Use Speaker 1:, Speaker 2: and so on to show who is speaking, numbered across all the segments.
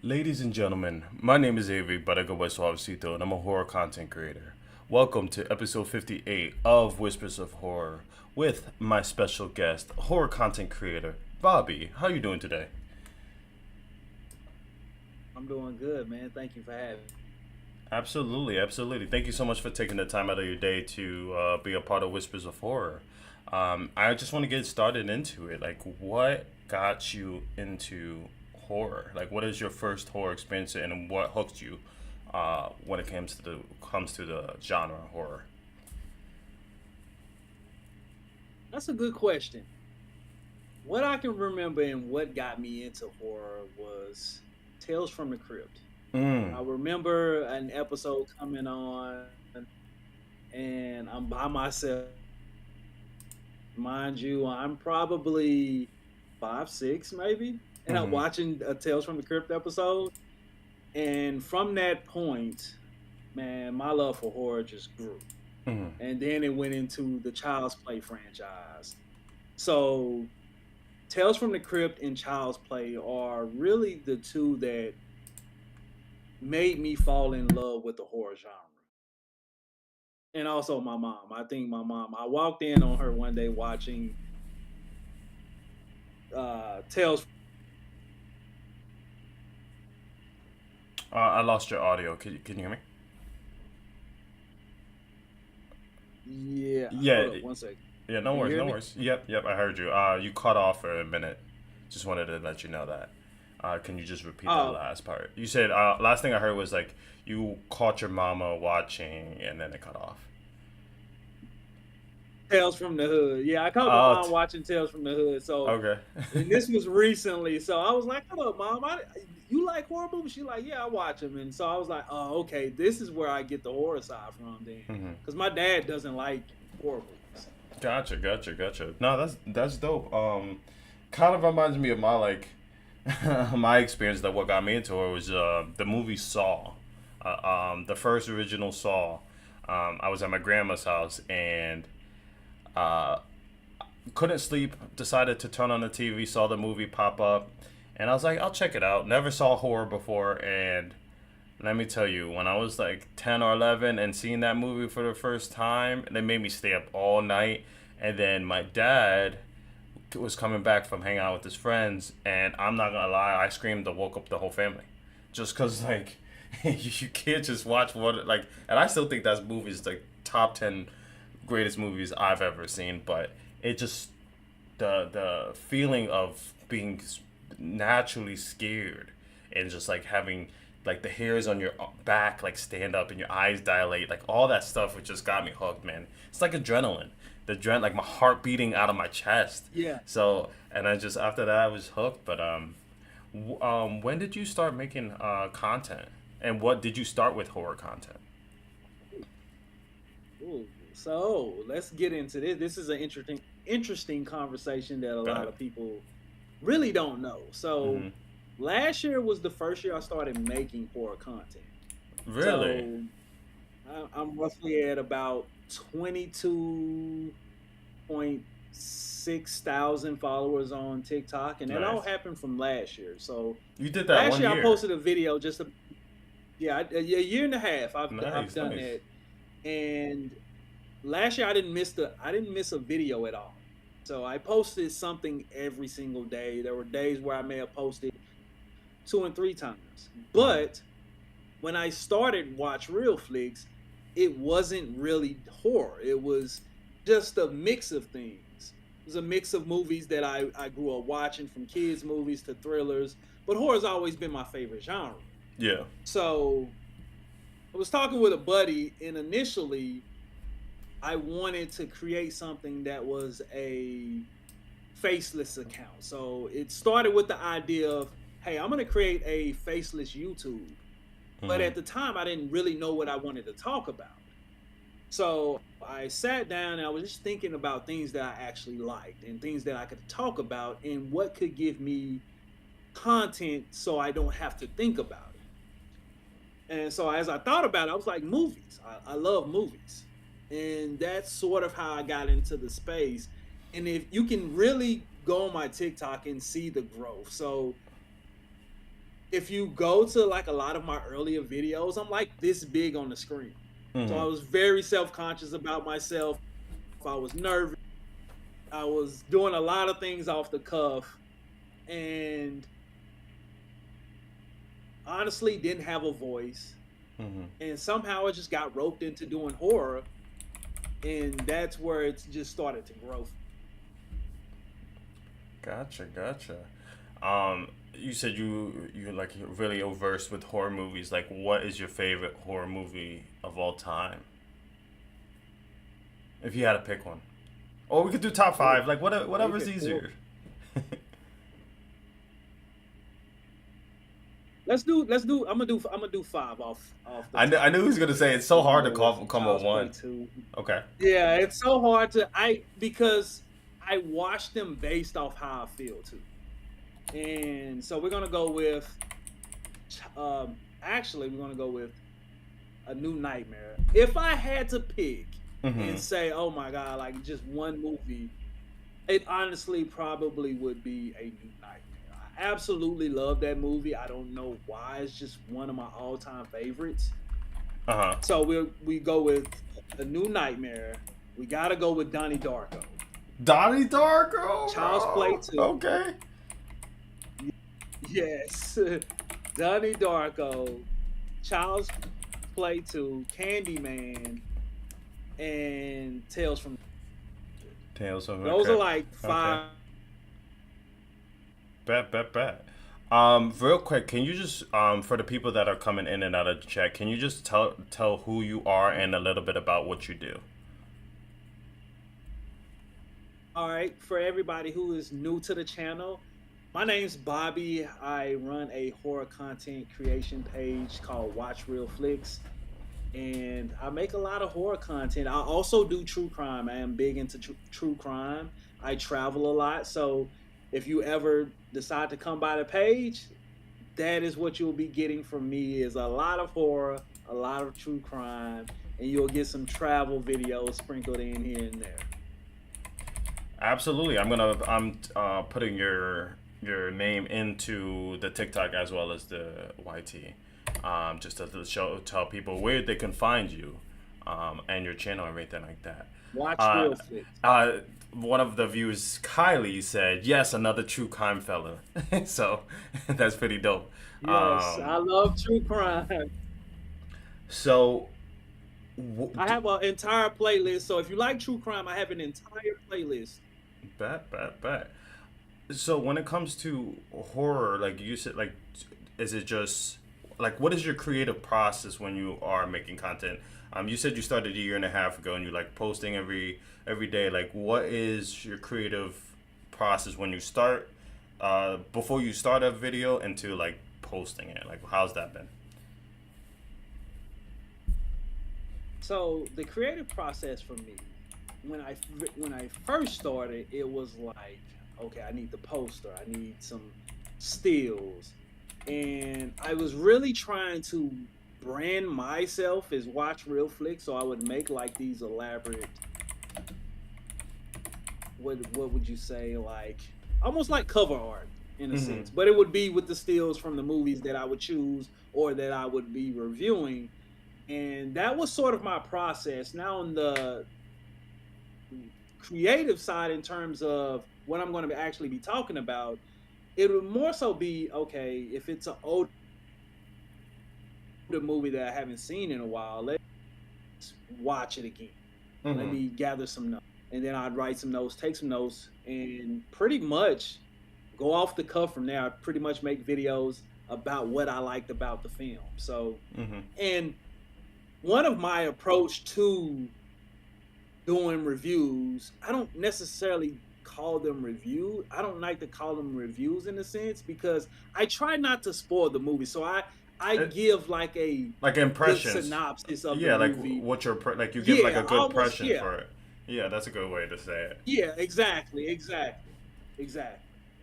Speaker 1: Ladies and gentlemen, my name is Avery, but I go by Soavecito, and I'm a horror content creator. Welcome to episode 58 of Whispers of Horror with my special guest, horror content creator, Bobby. How you doing today?
Speaker 2: I'm doing good, man. Thank you for having me.
Speaker 1: Absolutely, absolutely. Thank you so much for taking the time out of your day to be a part of Whispers of Horror. I just want to get started into it. Like, what got you into horror? Like, what is your first horror experience, and what hooked you when it comes to the genre horror?
Speaker 2: That's a good question. What I can remember and what got me into horror was Tales from the Crypt.
Speaker 1: Mm.
Speaker 2: I remember an episode coming on and I'm by myself. Mind you, I'm probably 5, 6 maybe. And I'm
Speaker 1: Mm-hmm.
Speaker 2: watching a Tales from the Crypt episode. And from that point, man, my love for horror just grew.
Speaker 1: Mm-hmm.
Speaker 2: And then it went into the Child's Play franchise. So Tales from the Crypt and Child's Play are really the two that made me fall in love with the horror genre. And also my mom. I think my mom, I walked in on her one day watching Tales.
Speaker 1: I lost your audio. Can you hear me?
Speaker 2: Yeah,
Speaker 1: Yeah,
Speaker 2: hold up one second.
Speaker 1: yeah. No
Speaker 2: Can you
Speaker 1: worries,
Speaker 2: hear
Speaker 1: no
Speaker 2: me?
Speaker 1: worries. Yep. I heard you. You cut off for a minute. Just wanted to let you know that. Can you just repeat that
Speaker 2: Oh,
Speaker 1: last part? You said last thing I heard was like you caught your mama watching, and then it cut off.
Speaker 2: Tales from the Hood. Yeah, I caught my
Speaker 1: Oh,
Speaker 2: mom watching Tales from the Hood. So,
Speaker 1: okay.
Speaker 2: and this was recently. So I was like, "Hold up, mom. You like horror movies?" She like, "Yeah, I watch them." And so I was like, "Oh, okay. This is where I get the horror side from then,
Speaker 1: Hmm.
Speaker 2: because my dad doesn't like horror movies."
Speaker 1: Gotcha. No, that's dope. Kind of reminds me of my like my experience. That what got me into it was the movie Saw, the first original Saw. I was at my grandma's house and uh, couldn't sleep. Decided to turn on the TV. Saw the movie pop up, and I was like, I'll check it out. Never saw horror before, and let me tell you, when I was like 10 or 11 and seeing that movie for the first time, they made me stay up all night. And then my dad was coming back from hanging out with his friends, and I'm not gonna lie, I screamed and woke up the whole family. Just cause like you can't just watch what like, and I still think that movie is like top 10 greatest movies I've ever seen. But it just the feeling of being naturally scared and just like having like the hairs on your back like stand up and your eyes dilate, like all that stuff, it just got me hooked, man. It's like adrenaline, like my heart beating out of my chest.
Speaker 2: Yeah.
Speaker 1: So, and I just after that I was hooked. But when did you start making content, and what did you start with horror content?
Speaker 2: Ooh. So let's get into this. This is an interesting conversation that a
Speaker 1: Go
Speaker 2: lot
Speaker 1: ahead.
Speaker 2: of people really don't know. So
Speaker 1: Hmm.
Speaker 2: last year was the first year I started making horror content.
Speaker 1: Really?
Speaker 2: So I'm roughly at about 22.6 thousand followers on TikTok, and that all
Speaker 1: Nice.
Speaker 2: happened from last year. So
Speaker 1: You did that
Speaker 2: last
Speaker 1: one
Speaker 2: year I
Speaker 1: year.
Speaker 2: posted a video just a yeah a year and a half. I've
Speaker 1: Nice,
Speaker 2: done
Speaker 1: nice.
Speaker 2: that, and last year I didn't miss a video at all. So I posted something every single day. There were days where I may have posted 2 and 3 times,
Speaker 1: Hmm.
Speaker 2: but when I started WatchReelFlix, it wasn't really horror. It was just a mix of things. It was a mix of movies that I grew up watching, from kids' movies to thrillers. But horror's always been my favorite genre.
Speaker 1: Yeah.
Speaker 2: So I was talking with a buddy, and initially I wanted to create something that was a faceless account. So it started with the idea of, hey, I'm going to create a faceless YouTube. But
Speaker 1: Hmm.
Speaker 2: at the time, I didn't really know what I wanted to talk about. So I sat down and I was just thinking about things that I actually liked and things that I could talk about and what could give me content so I don't have to think about it. And so as I thought about it, I was like, movies. I love movies. And that's sort of how I got into the space. And if you can really go on my TikTok and see the growth. So if you go to like a lot of my earlier videos, I'm like this big on the screen. So I
Speaker 1: Mm-hmm.
Speaker 2: was very self-conscious about myself. I was nervous. I was doing a lot of things off the cuff and honestly didn't have a voice.
Speaker 1: Mm-hmm.
Speaker 2: And somehow I just got roped into doing horror. And that's where it's just started to grow.
Speaker 1: Gotcha, gotcha. You said you like really versed with horror movies. Like, what is your favorite horror movie of all time? If you had to pick one, or we could do top
Speaker 2: Oh,
Speaker 1: five. Like, whatever's
Speaker 2: favorite
Speaker 1: easier.
Speaker 2: I'm gonna do five off the
Speaker 1: I
Speaker 2: top.
Speaker 1: knew he was gonna say it's so
Speaker 2: We'll
Speaker 1: hard to
Speaker 2: go with
Speaker 1: come with
Speaker 2: Child's Play
Speaker 1: one.
Speaker 2: 2.
Speaker 1: Okay.
Speaker 2: Yeah, it's so hard to I because I watch them based off how I feel too. And so we're gonna go with actually we're gonna go with A New Nightmare. If I had to pick and
Speaker 1: Mm-hmm.
Speaker 2: say, oh my god, like just one movie, it honestly probably would be A New Nightmare. I absolutely love that movie. I don't know why. It's just one of my all-time favorites.
Speaker 1: Uh huh.
Speaker 2: So we go with A New Nightmare. We gotta go with Donnie Darko.
Speaker 1: Donnie Darko,
Speaker 2: Child's Play
Speaker 1: bro.
Speaker 2: 2.
Speaker 1: Okay.
Speaker 2: Yes. Donnie Darko. Child's Play 2. Candyman. And Tales from the Crypt.
Speaker 1: Tales of
Speaker 2: Those are
Speaker 1: okay.
Speaker 2: like
Speaker 1: Okay.
Speaker 2: five.
Speaker 1: Bet. Real quick, can you just for the people that are coming in and out of the chat, can you just tell who you are and a little bit about what you do?
Speaker 2: All right. For everybody who is new to the channel, my name's Bobby. I run a horror content creation page called WatchReelFlix. And I make a lot of horror content. I also do true crime. I am big into true crime. I travel a lot. So if you ever decide to come by the page, that is what you'll be getting from me is a lot of horror, a lot of true crime, and you'll get some travel videos sprinkled in here and there.
Speaker 1: Absolutely. I'm putting your name into the TikTok as well as the YT. Just to tell people where they can find you, and your channel and everything like that.
Speaker 2: Watch
Speaker 1: Uh,
Speaker 2: Real Flicks.
Speaker 1: One of the viewers, Kylie, said, "Yes, another true crime fella." So that's pretty dope.
Speaker 2: Yes, I
Speaker 1: Um,
Speaker 2: love true crime.
Speaker 1: so,
Speaker 2: I have an entire playlist. So if you like true crime, I have an entire playlist.
Speaker 1: bet. So when it comes to horror, like you said, like, is it just like what is your creative process when you are making content? You said you started a year and a half ago, and you like posting every day. Like, what is your creative process when you start, before you start a video into like posting it? Like, how's that been?
Speaker 2: So the creative process for me, when I first started, it was like, okay, I need the poster, I need some stills, and I was really trying to brand myself as Watch Real Flick, so I would make like these elaborate, what would you say, like almost like cover art in a
Speaker 1: Mm-hmm.
Speaker 2: sense, but it would be with the stills from the movies that I would choose or that I would be reviewing, and that was sort of my process. Now on the creative side, in terms of what I'm going to actually be talking about, it would more so be okay if it's an older movie that I haven't seen in a while. Let's watch it again. Let
Speaker 1: Mm-hmm.
Speaker 2: me gather some notes, and then I'd write some notes, take some notes, and pretty much go off the cuff from there. I pretty much make videos about what I liked about the film. So,
Speaker 1: Mm-hmm.
Speaker 2: and one of my approach to doing reviews, I don't necessarily call them review. I don't like to call them reviews in a sense because I try not to spoil the movie. So I
Speaker 1: It,
Speaker 2: give like a
Speaker 1: like
Speaker 2: good
Speaker 1: impressions.
Speaker 2: synopsis of the
Speaker 1: Yeah, like
Speaker 2: movie.
Speaker 1: what your like you give like
Speaker 2: Yeah,
Speaker 1: a good
Speaker 2: almost
Speaker 1: impression
Speaker 2: yeah.
Speaker 1: for it. Yeah, that's a good way to say it.
Speaker 2: Yeah, exactly.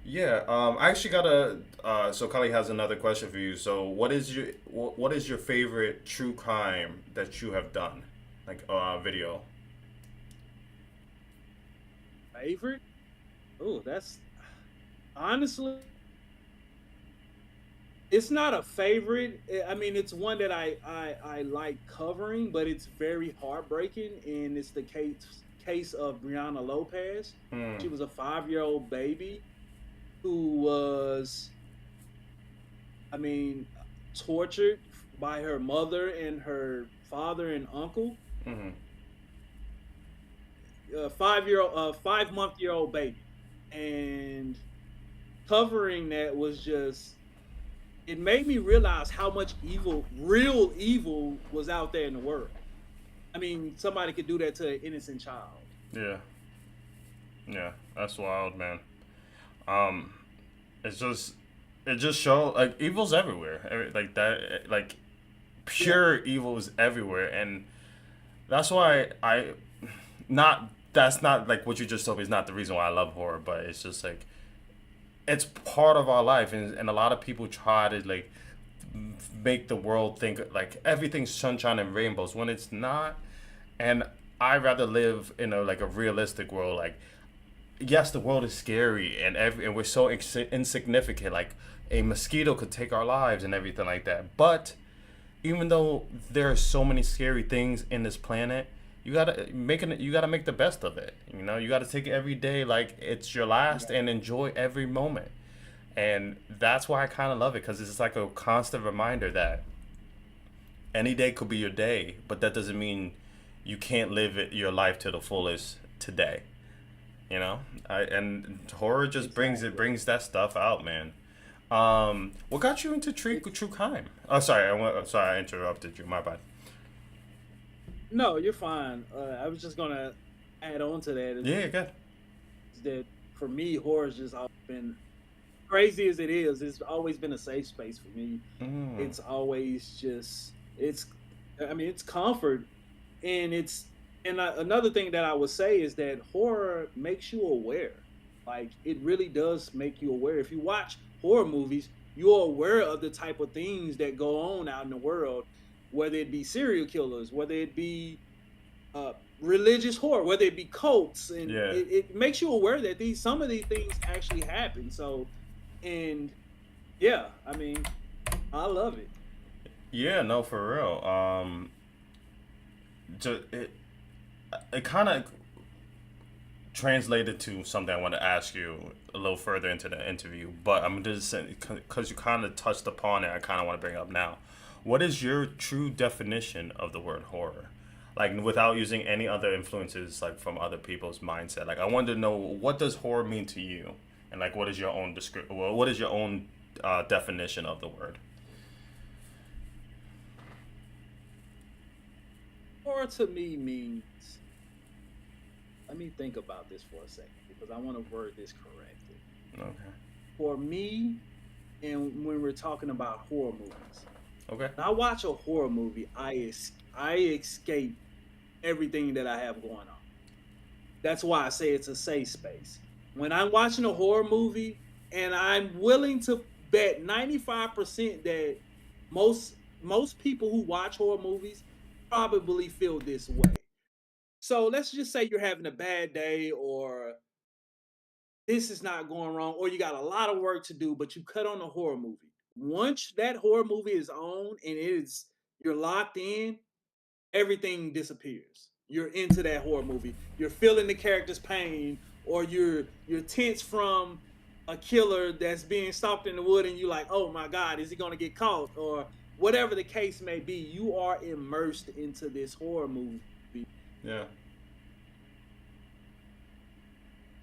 Speaker 1: Yeah, I actually got a. So Kali has another question for you. So, what is your favorite true crime that you have done, like video?
Speaker 2: Favorite? Oh, that's honestly It's not a favorite. I mean, it's one that I like covering, but it's very heartbreaking, and it's the case of Brianna Lopez.
Speaker 1: Hmm.
Speaker 2: She was a 5-year-old baby who was, I mean, tortured by her mother and her father and uncle.
Speaker 1: Hmm.
Speaker 2: 5-month-year-old baby, and covering that was just, it made me realize how much evil, real evil, was out there in the world. I mean, somebody could do that to an innocent child.
Speaker 1: Yeah. Yeah. That's wild, man. Um, it's just it just show like evil's everywhere. Like that. Like
Speaker 2: Yeah,
Speaker 1: pure evil is everywhere, and that's why I not that's not like what you just told me is not the reason why I love horror, but it's just like it's part of our life, and a lot of people try to like make the world think like everything's sunshine and rainbows when it's not. And I rather live in a like a realistic world. Like yes, the world is scary, and we're so insignificant. Like a mosquito could take our lives and everything like that. But even though there are so many scary things in this planet, you gotta make the best of it. You know, you gotta take it every day like it's your last
Speaker 2: yeah,
Speaker 1: and enjoy every moment. And that's why I kind of love it because it's like a constant reminder that any day could be your day, but that doesn't mean you can't live your life to the fullest today. You know, and horror just
Speaker 2: exactly.
Speaker 1: brings that stuff out, man. What got you into true crime? Oh, sorry, sorry I interrupted you. My bad.
Speaker 2: No, you're fine. I was just gonna add on to that
Speaker 1: Yeah, good.
Speaker 2: is that for me, horror's just always been, crazy as it is. It's always been a safe space for me.
Speaker 1: Mm,
Speaker 2: It's always just, it's, I mean, it's comfort, and it's, and another thing that I would say is that horror makes you aware. Like it really does make you aware. If you watch horror movies, you're aware of the type of things that go on out in the world, whether it be serial killers, whether it be religious horror, whether it be cults, and
Speaker 1: yeah,
Speaker 2: it makes you aware that these, some of these things actually happen. So, and yeah, I mean, I love it.
Speaker 1: yeah. No, for real. Just, it kind of translated to something I want to ask you a little further into the interview, but I'm just saying because you kind of touched upon it. I kind of want to bring it up now. What is your true definition of the word horror? Like without using any other influences, like from other people's mindset. Like I wanted to know what does horror mean to you, and like what is your own Well, what is your own definition of the word?
Speaker 2: Horror to me means, let me think about this for a second because I want to word this correctly.
Speaker 1: Okay.
Speaker 2: For me, and when we're talking about horror movies,
Speaker 1: Okay.
Speaker 2: when I watch a horror movie, I escape everything that I have going on. That's why I say it's a safe space. When I'm watching a horror movie, and I'm willing to bet 95% that most people who watch horror movies probably feel this way. So let's just say you're having a bad day, or this is not going wrong, or you got a lot of work to do, but you cut on a horror movie. Once that horror movie is on and it is, you're locked in, everything disappears. You're into that horror movie. You're feeling the character's pain, or you're tense from a killer that's being stalked in the wood, and you're like, oh my God, is he gonna get caught? Or whatever the case may be, you are immersed into this horror movie.
Speaker 1: Yeah.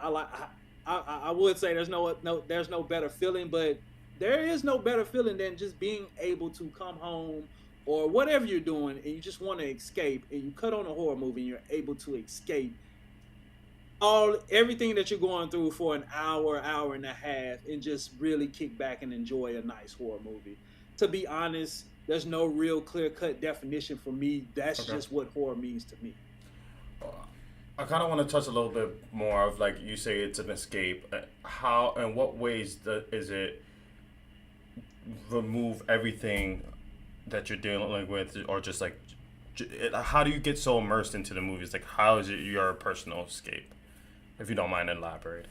Speaker 2: I like I would say there's no better feeling, but there is no better feeling than just being able to come home or whatever you're doing, and you just want to escape, and you cut on a horror movie and you're able to escape all everything that you're going through for an hour, hour and a half, and just really kick back and enjoy a nice horror movie. To be honest, there's no real clear cut definition for me. That's
Speaker 1: Okay.
Speaker 2: just what horror means to me.
Speaker 1: I kind of want to touch a little bit more of like you say it's an escape. How and what ways is it remove everything that you're dealing with, or just like how do you get so immersed into the movies? Like how is it your personal escape? If you don't mind elaborating.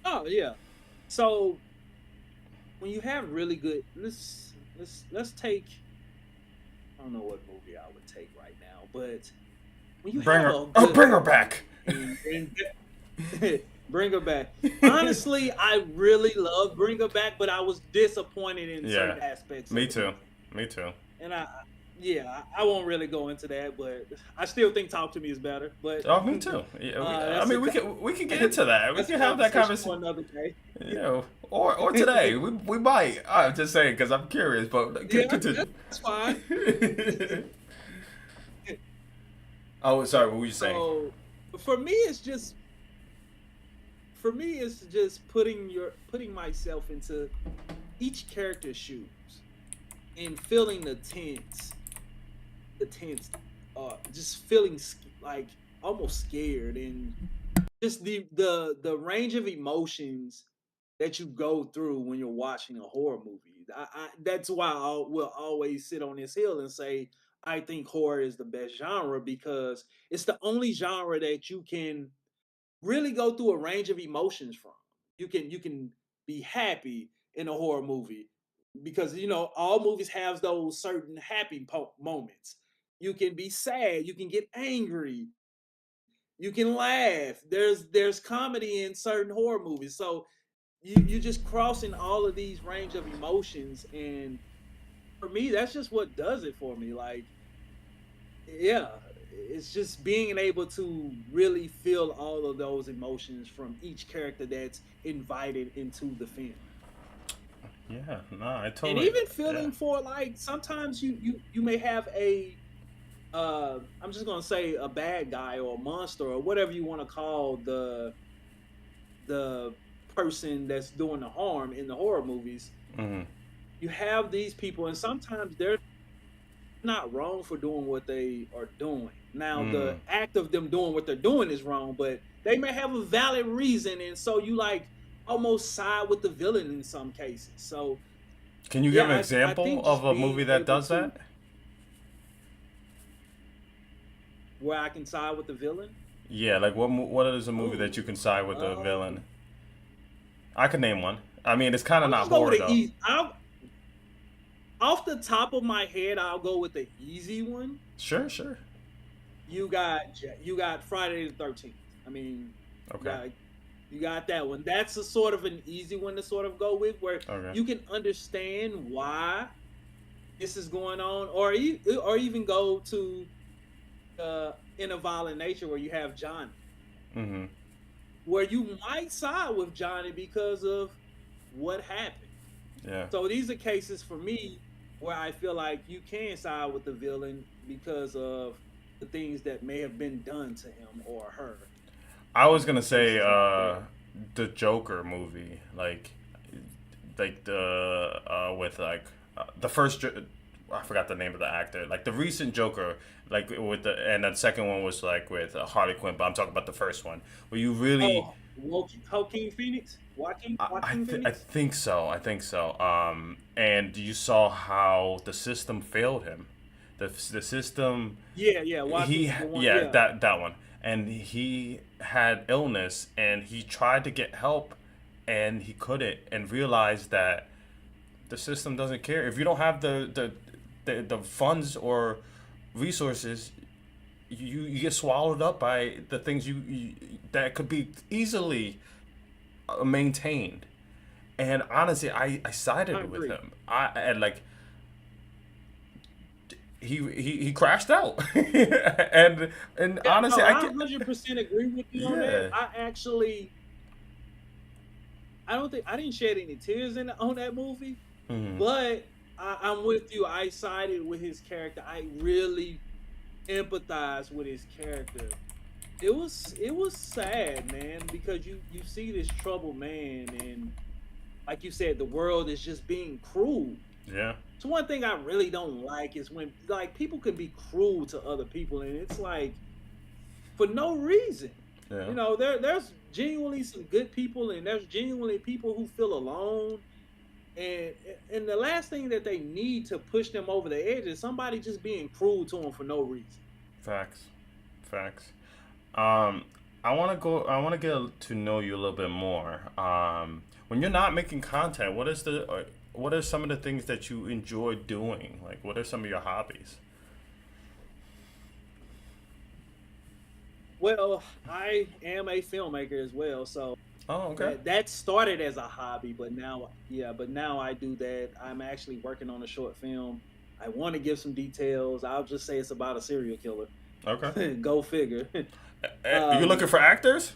Speaker 2: Oh yeah. So when you have really good, let's take, I don't know what movie I would take right now, but when you
Speaker 1: Bring
Speaker 2: have
Speaker 1: her,
Speaker 2: a
Speaker 1: oh,
Speaker 2: good
Speaker 1: bring her
Speaker 2: horror
Speaker 1: back.
Speaker 2: movie and bring her back. Honestly, I really love Bring Her Back, but I was disappointed in
Speaker 1: Yeah,
Speaker 2: certain aspects of
Speaker 1: me
Speaker 2: the
Speaker 1: too.
Speaker 2: movie.
Speaker 1: Me too.
Speaker 2: And yeah, I won't really go into that, but I still think Talk to Me is better. But
Speaker 1: Oh, me too. Yeah, I
Speaker 2: that's
Speaker 1: mean, we can get into that. We
Speaker 2: that's a
Speaker 1: can have that
Speaker 2: conversation
Speaker 1: conversation.
Speaker 2: for another day.
Speaker 1: You know, or today we might. I'm just saying because I'm curious, but
Speaker 2: Yeah,
Speaker 1: continue.
Speaker 2: that's fine.
Speaker 1: Oh, sorry. What were you saying?
Speaker 2: So for me, it's just putting myself into each character's shoes and feeling the tense, just feeling like almost scared, and just the range of emotions that you go through when you're watching a horror movie. That's why I will always sit on this hill and say I think horror is the best genre, because it's the only genre that you can really go through a range of emotions from. You can be happy in a horror movie, because all movies have those certain happy moments. You can be sad, you can get angry, you can laugh. There's comedy in certain horror movies. So you just crossing all of these range of emotions, and for me that's just what does it for me. Like, yeah, it's just being able to really feel all of those emotions from each character that's invited into the film.
Speaker 1: Yeah, no, I
Speaker 2: And
Speaker 1: totally.
Speaker 2: even
Speaker 1: Yeah.
Speaker 2: feeling for, like, sometimes you may have a I'm just gonna say a bad guy or a monster or whatever you want to call the person that's doing the harm in the horror movies.
Speaker 1: Hmm.
Speaker 2: You have these people, and sometimes they're not wrong for doing what they are doing. Now, the
Speaker 1: Mm.
Speaker 2: act of them doing what they're doing is wrong, but they may have a valid reason, and so you, like, almost side with the villain in some cases. So
Speaker 1: Can you give
Speaker 2: yeah,
Speaker 1: an
Speaker 2: I
Speaker 1: example
Speaker 2: think
Speaker 1: of
Speaker 2: just
Speaker 1: a movie
Speaker 2: being
Speaker 1: that
Speaker 2: able
Speaker 1: does
Speaker 2: to,
Speaker 1: that?
Speaker 2: where I can side with the villain.
Speaker 1: Yeah, like what is a movie that you
Speaker 2: Oh,
Speaker 1: can side with the villain?
Speaker 2: um,
Speaker 1: I could name one. I mean, it's kind of
Speaker 2: I'll
Speaker 1: not
Speaker 2: just go with
Speaker 1: horror
Speaker 2: the
Speaker 1: though.
Speaker 2: easy. Off the top of my head, I'll go with the easy one.
Speaker 1: Sure, sure.
Speaker 2: You got Friday the 13th. I mean, you
Speaker 1: Okay.
Speaker 2: got you got that one. That's a sort of an easy one to sort of go with, where
Speaker 1: Okay.
Speaker 2: you can understand why this is going on, or even go to In a Violent Nature, where you have Johnny,
Speaker 1: Mm-hmm.
Speaker 2: where you might side with Johnny because of what happened.
Speaker 1: Yeah.
Speaker 2: So these are cases for me where I feel like you can side with the villain because of the things that may have been done to him or her
Speaker 1: I was
Speaker 2: in
Speaker 1: gonna say
Speaker 2: cases like that.
Speaker 1: the Joker movie, like the with like the first I forgot the name of the actor, like the recent Joker, like with the and the second one was like with Harley Quinn, but I'm talking about the first one where you really.
Speaker 2: Oh, Joaquin Phoenix, Joaquin
Speaker 1: I
Speaker 2: Phoenix.
Speaker 1: think so. I think so. And you saw how the system failed him. The system,
Speaker 2: Yeah, yeah,
Speaker 1: he
Speaker 2: Joaquin, the one.
Speaker 1: yeah,
Speaker 2: Yeah,
Speaker 1: that one, and he had illness, and he tried to get help, and he couldn't, and realized that the system doesn't care if you don't have the funds or resources. You get swallowed up by the things that could be easily maintained. And honestly, I
Speaker 2: I
Speaker 1: sided with
Speaker 2: agree.
Speaker 1: him. I and like he crashed out, and
Speaker 2: Yeah,
Speaker 1: honestly,
Speaker 2: no,
Speaker 1: I
Speaker 2: I
Speaker 1: get
Speaker 2: 100% agree with you on that.
Speaker 1: yeah.
Speaker 2: I don't think I didn't shed any tears on that movie,
Speaker 1: Hmm.
Speaker 2: but I'm with you. I sided with his character. I really empathize with his character. It was sad, man, because you see this troubled man, and like you said, the world is just being cruel.
Speaker 1: Yeah,
Speaker 2: So one thing I really don't like is when, like, people can be cruel to other people, and it's like for no reason.
Speaker 1: yeah.
Speaker 2: There's genuinely some good people, and there's genuinely people who feel alone, and the last thing that they need to push them over the edge is somebody just being cruel to them for no reason.
Speaker 1: Facts, facts. Um, I want to get to know you a little bit more. When you're not making content, what are some of the things that you enjoy doing? Like, what are some of your hobbies?
Speaker 2: Well, I am a filmmaker as well, so
Speaker 1: Oh, okay.
Speaker 2: that started as a hobby, but now, yeah, but now I do that. I'm actually working on a short film. I want to give some details. I'll just say it's about a serial killer.
Speaker 1: Okay.
Speaker 2: Go figure.
Speaker 1: You looking
Speaker 2: um,
Speaker 1: for actors,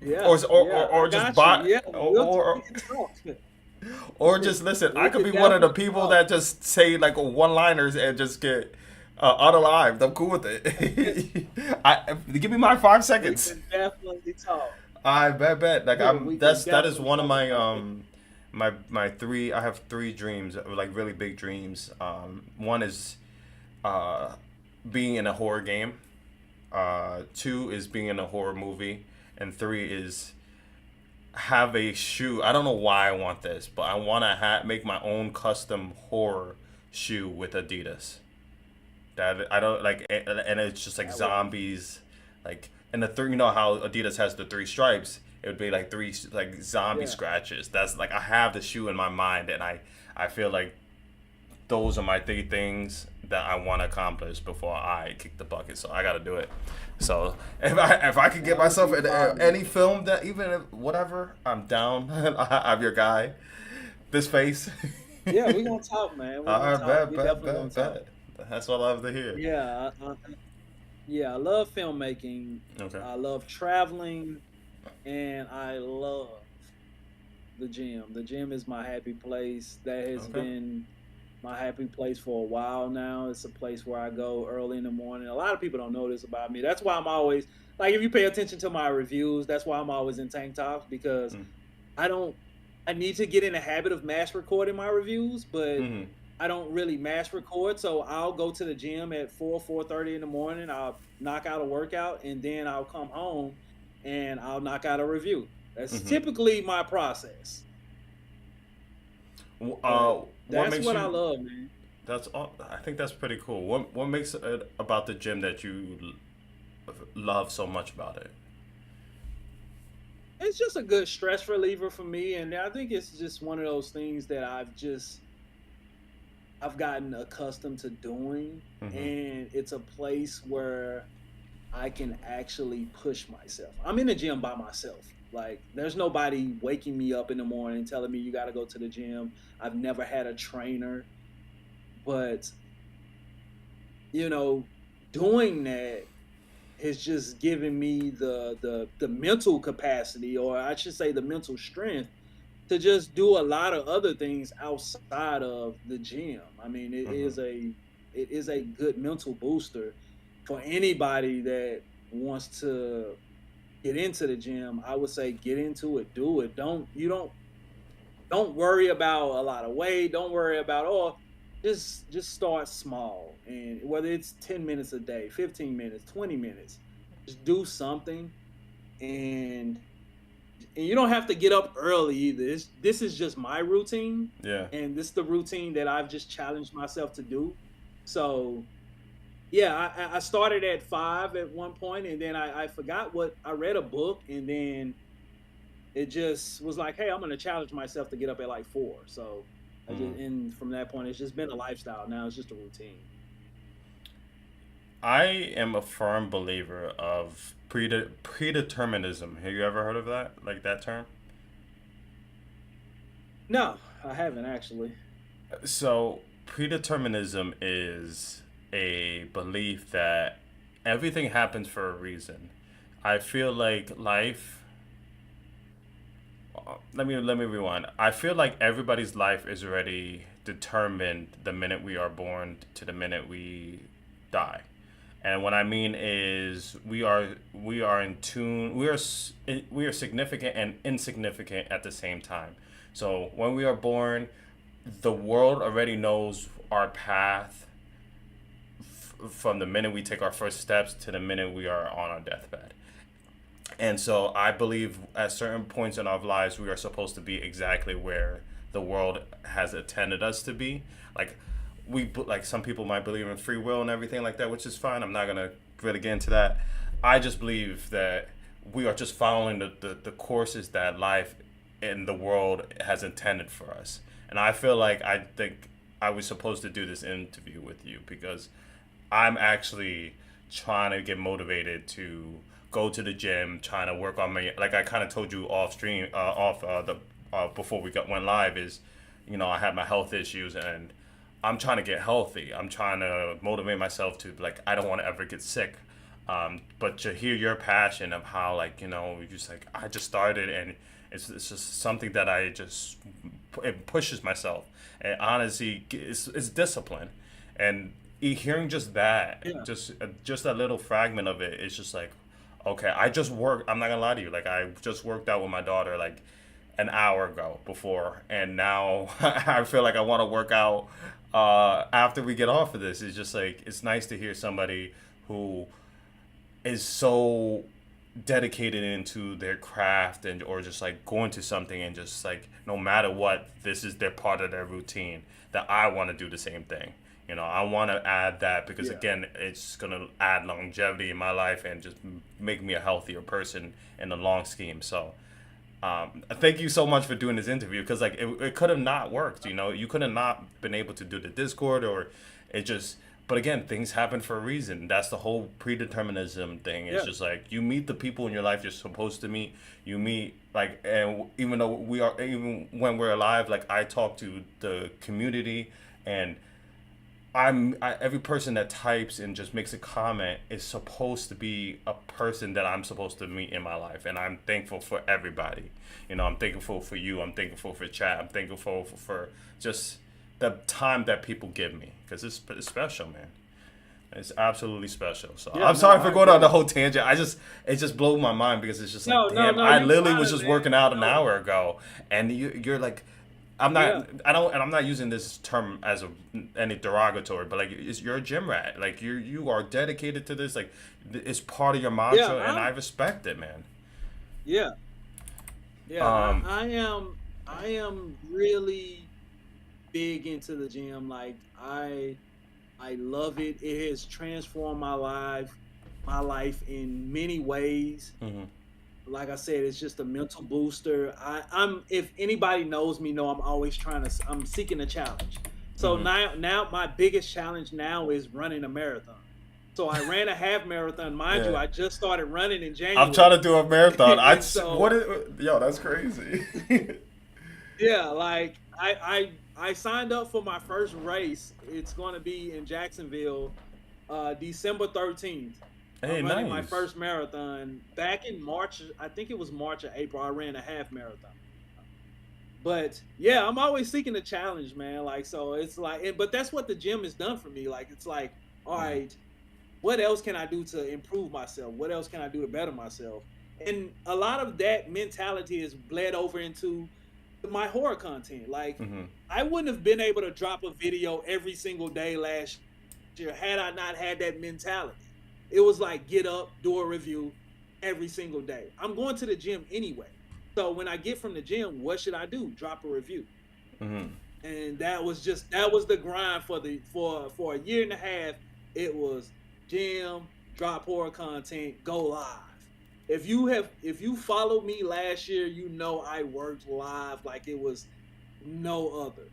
Speaker 2: yeah, yeah, I
Speaker 1: or just
Speaker 2: got you.
Speaker 1: buy
Speaker 2: Yeah, we
Speaker 1: or
Speaker 2: can talk.
Speaker 1: or just listen. I
Speaker 2: We
Speaker 1: could
Speaker 2: can
Speaker 1: be one of the
Speaker 2: definitely
Speaker 1: people
Speaker 2: talk.
Speaker 1: that just say like one-liners and just get unalived. I'm cool with it. Give me my five
Speaker 2: We
Speaker 1: seconds.
Speaker 2: can definitely talk.
Speaker 1: I bet. Like
Speaker 2: We can
Speaker 1: that is
Speaker 2: definitely
Speaker 1: one of
Speaker 2: talk
Speaker 1: my
Speaker 2: about it.
Speaker 1: my three. I have three dreams, like really big dreams. One is uh being in a horror game. Two is being in a horror movie, and three is have a shoe. I don't know why I want this, but I want to make my own custom horror shoe with Adidas. That I don't like, and it's just like
Speaker 2: That would be
Speaker 1: zombies, like and the three. You know how Adidas has the three stripes? It would be like three like zombie
Speaker 2: yeah.
Speaker 1: scratches. That's like I have the shoe in my mind, and I feel like those are my three things that I want to accomplish before I kick the bucket. So I got to do it. So if I could get
Speaker 2: That would
Speaker 1: myself
Speaker 2: be
Speaker 1: in
Speaker 2: fun.
Speaker 1: any film that even if, whatever, I'm down. I'm your guy. This face.
Speaker 2: Yeah, we're gonna talk, man. We're gonna
Speaker 1: I
Speaker 2: talk.
Speaker 1: bet,
Speaker 2: We
Speaker 1: bet,
Speaker 2: definitely
Speaker 1: bet,
Speaker 2: gonna talk.
Speaker 1: bet. That's what I love to hear.
Speaker 2: Yeah, yeah. I love filmmaking.
Speaker 1: Okay.
Speaker 2: I love traveling, and I love the gym. The gym is my happy place. That has
Speaker 1: Okay.
Speaker 2: been my happy place for a while now. It's a place where I go early in the morning. A lot of people don't know this about me. That's why I'm always like, if you pay attention to my reviews, that's why I'm always in tank tops because
Speaker 1: Mm.
Speaker 2: I don't. I need to get in the habit of mass recording my reviews, but
Speaker 1: Mhm.
Speaker 2: I don't really mass record. So I'll go to the gym at 4:30 in the morning. I'll knock out a workout, and then I'll come home and I'll knock out a review. That's
Speaker 1: Mhm.
Speaker 2: typically my process. But
Speaker 1: What
Speaker 2: that's
Speaker 1: makes
Speaker 2: what I
Speaker 1: you?
Speaker 2: love, man.
Speaker 1: That's all. I think that's pretty cool. What makes it about the gym that you love so much about it?
Speaker 2: It's just a good stress reliever for me, and I think it's just one of those things that I've gotten accustomed to doing,
Speaker 1: Mhm.
Speaker 2: and it's a place where I can actually push myself. I'm in the gym by myself. Like, there's nobody waking me up in the morning telling me you got to go to the gym. I've never had a trainer, but you know, doing that has just given me the mental capacity, or I should say the mental strength, to just do a lot of other things outside of the gym. I mean,
Speaker 1: Mhm.
Speaker 2: it is a good mental booster for anybody that wants to get into the gym. I would say get into it, do it. Don't worry about a lot of weight. Don't worry about, oh, just start small. And whether it's 10 minutes a day, 15 minutes, 20 minutes, just do something. And you don't have to get up early either. This is just my routine,
Speaker 1: Yeah.
Speaker 2: and this is the routine that I've just challenged myself to do. So yeah, I started at 5 at one point, and then I forgot what I read a book, and then it just was like, hey, I'm gonna challenge myself to get up at like 4. So I
Speaker 1: Mm.
Speaker 2: just, and from that point, it's just been a lifestyle. Now it's just a routine.
Speaker 1: I am a firm believer of predeterminism. Have you ever heard of that? Like that term?
Speaker 2: No, I haven't actually.
Speaker 1: So, predeterminism is a belief that everything happens for a reason. I feel like life. Let me rewind. I feel like everybody's life is already determined the minute we are born to the minute we die. And what I mean is we are in tune. We are significant and insignificant at the same time. So when we are born, the world already knows our path from the minute we take our first steps to the minute we are on our deathbed. And so I believe at certain points in our lives, we are supposed to be exactly where the world has intended us to be. Like like some people might believe in free will and everything like that, which is fine. I'm not gonna really get into that. I just believe that we are just following the courses that life and the world has intended for us. And I think I was supposed to do this interview with you because I'm actually trying to get motivated to go to the gym, trying to work on my, like I kind of told you off stream, off the before we went live, is, I had my health issues, and I'm trying to get healthy. I'm trying to motivate myself to, like, I don't want to ever get sick. But to hear your passion of how, like, you just like, I just started, and it's just something that it pushes myself. And honestly, it's discipline. And hearing just that,
Speaker 2: Yeah.
Speaker 1: just a little fragment of it, it's just like, okay, I just worked. I'm not gonna lie to you. Like, I just worked out with my daughter like an hour ago before, and now I feel like I want to work out after we get off of this. It's just like, it's nice to hear somebody who is so dedicated into their craft, and or just like going to something, and just like, no matter what, this is their part of their routine, that I want to do the same thing. I want to add that because,
Speaker 2: Yeah.
Speaker 1: again, it's going to add longevity in my life and just make me a healthier person in the long scheme. So thank you so much for doing this interview, because like it could have not worked. You could have not been able to do the Discord, or it just, but again, things happen for a reason. That's the whole predeterminism thing. It's
Speaker 2: Yeah.
Speaker 1: just like, you meet the people in your life you're supposed to meet. You meet, like, and even though even when we're alive, like, I talk to the community, and every person that types and just makes a comment is supposed to be a person that I'm supposed to meet in my life, and I'm thankful for everybody. I'm thankful for you. I'm thankful for chat. I'm thankful for just the time that people give me, because it's special, man. It's absolutely special. So
Speaker 2: Yeah,
Speaker 1: I'm
Speaker 2: no,
Speaker 1: sorry for
Speaker 2: I
Speaker 1: going on
Speaker 2: agree.
Speaker 1: the whole tangent. It just blew my mind, because it's just like,
Speaker 2: No, no,
Speaker 1: damn,
Speaker 2: no,
Speaker 1: I
Speaker 2: you
Speaker 1: literally was
Speaker 2: fine,
Speaker 1: just
Speaker 2: man.
Speaker 1: working out an
Speaker 2: No.
Speaker 1: hour ago, and you're like,
Speaker 2: Yeah.
Speaker 1: I'm not using this term as any derogatory, but like, you're a gym rat. Like, you are dedicated to this. Like, it's part of your
Speaker 2: Yeah.
Speaker 1: mantra, and I respect it, man.
Speaker 2: Yeah. Yeah.
Speaker 1: Um,
Speaker 2: I am really big into the gym. Like, I love it. It has transformed my life in many ways.
Speaker 1: mhm.
Speaker 2: Like I said, it's just a mental booster. If anybody knows me, know I'm always I'm seeking a challenge. So
Speaker 1: Mhm.
Speaker 2: now my biggest challenge now is running a marathon. So I ran a half marathon, mind you.
Speaker 1: Yeah.
Speaker 2: I just started running in
Speaker 1: I'm trying
Speaker 2: January,
Speaker 1: to do a marathon.
Speaker 2: and so
Speaker 1: Yo, that's crazy.
Speaker 2: yeah, like I signed up for my first race. It's going to be in Jacksonville, December 13th.
Speaker 1: Hey,
Speaker 2: I'm running my
Speaker 1: nice.
Speaker 2: first marathon back in March. I think it was March or April. I ran a half marathon. But yeah, I'm always seeking a challenge, man. Like, so it's like, but that's what the gym has done for me. Like, it's like, all
Speaker 1: Mhm.
Speaker 2: right, what else can I do to improve myself? What else can I do to better myself? And a lot of that mentality is bled over into my horror content. Like,
Speaker 1: Mhm.
Speaker 2: I wouldn't have been able to drop a video every single day last year had I not had that mentality. It was like, get up, do a review every single day. I'm going to the gym anyway. So when I get from the gym, what should I do? Drop a review.
Speaker 1: Mhm.
Speaker 2: And that was the grind for a year and a half. It was gym, drop horror content, go live. If you followed me last year, you know I worked live like it was no other.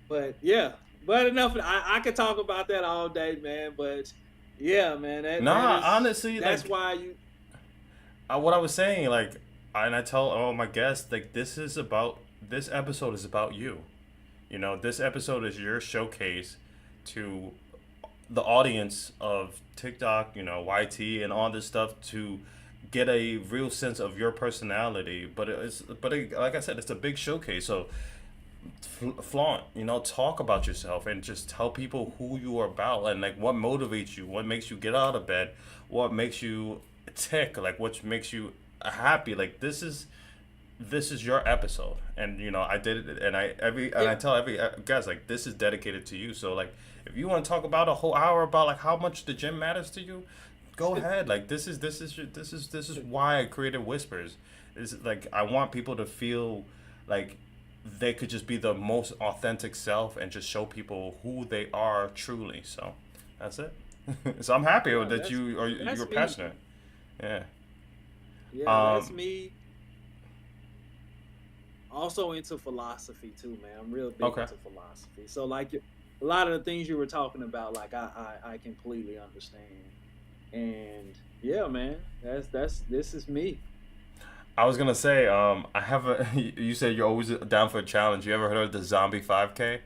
Speaker 2: But yeah, but enough. I could talk about that all day, man. But yeah, man, that
Speaker 1: Nah,
Speaker 2: is
Speaker 1: honestly,
Speaker 2: that's
Speaker 1: like,
Speaker 2: why you.
Speaker 1: what I was saying, like, and I tell all my guests, like, this episode is about you. This episode is your showcase to the audience of TikTok, YT, and all this stuff, to get a real sense of your personality. Like I said, it's a big showcase. So flaunt, talk about yourself, and just tell people who you are about, and like what motivates you, what makes you get out of bed, what makes you tick, like what makes you happy. Like, this is your episode, and I did it, and I
Speaker 2: Yeah,
Speaker 1: tell every guys, like, this is dedicated to you. So, like, if you want to talk about a whole hour about like how much the gym matters to you, go ahead. Like, this is why I created Whispers. Is like, I want people to feel like they could just be the most authentic self, and just show people who they are truly. So that's it. So I'm happy
Speaker 2: Yeah,
Speaker 1: that you're
Speaker 2: that's me.
Speaker 1: passionate. Yeah.
Speaker 2: Yeah, that's
Speaker 1: Um.
Speaker 2: me. Also into philosophy too, man. I'm real big
Speaker 1: Okay.
Speaker 2: into philosophy. So like a lot of the things you were talking about, like I completely understand. And yeah, man, that's this is me.
Speaker 1: I was gonna say, I have a. You said you're always down for a challenge. You ever heard of the Zombie 5K?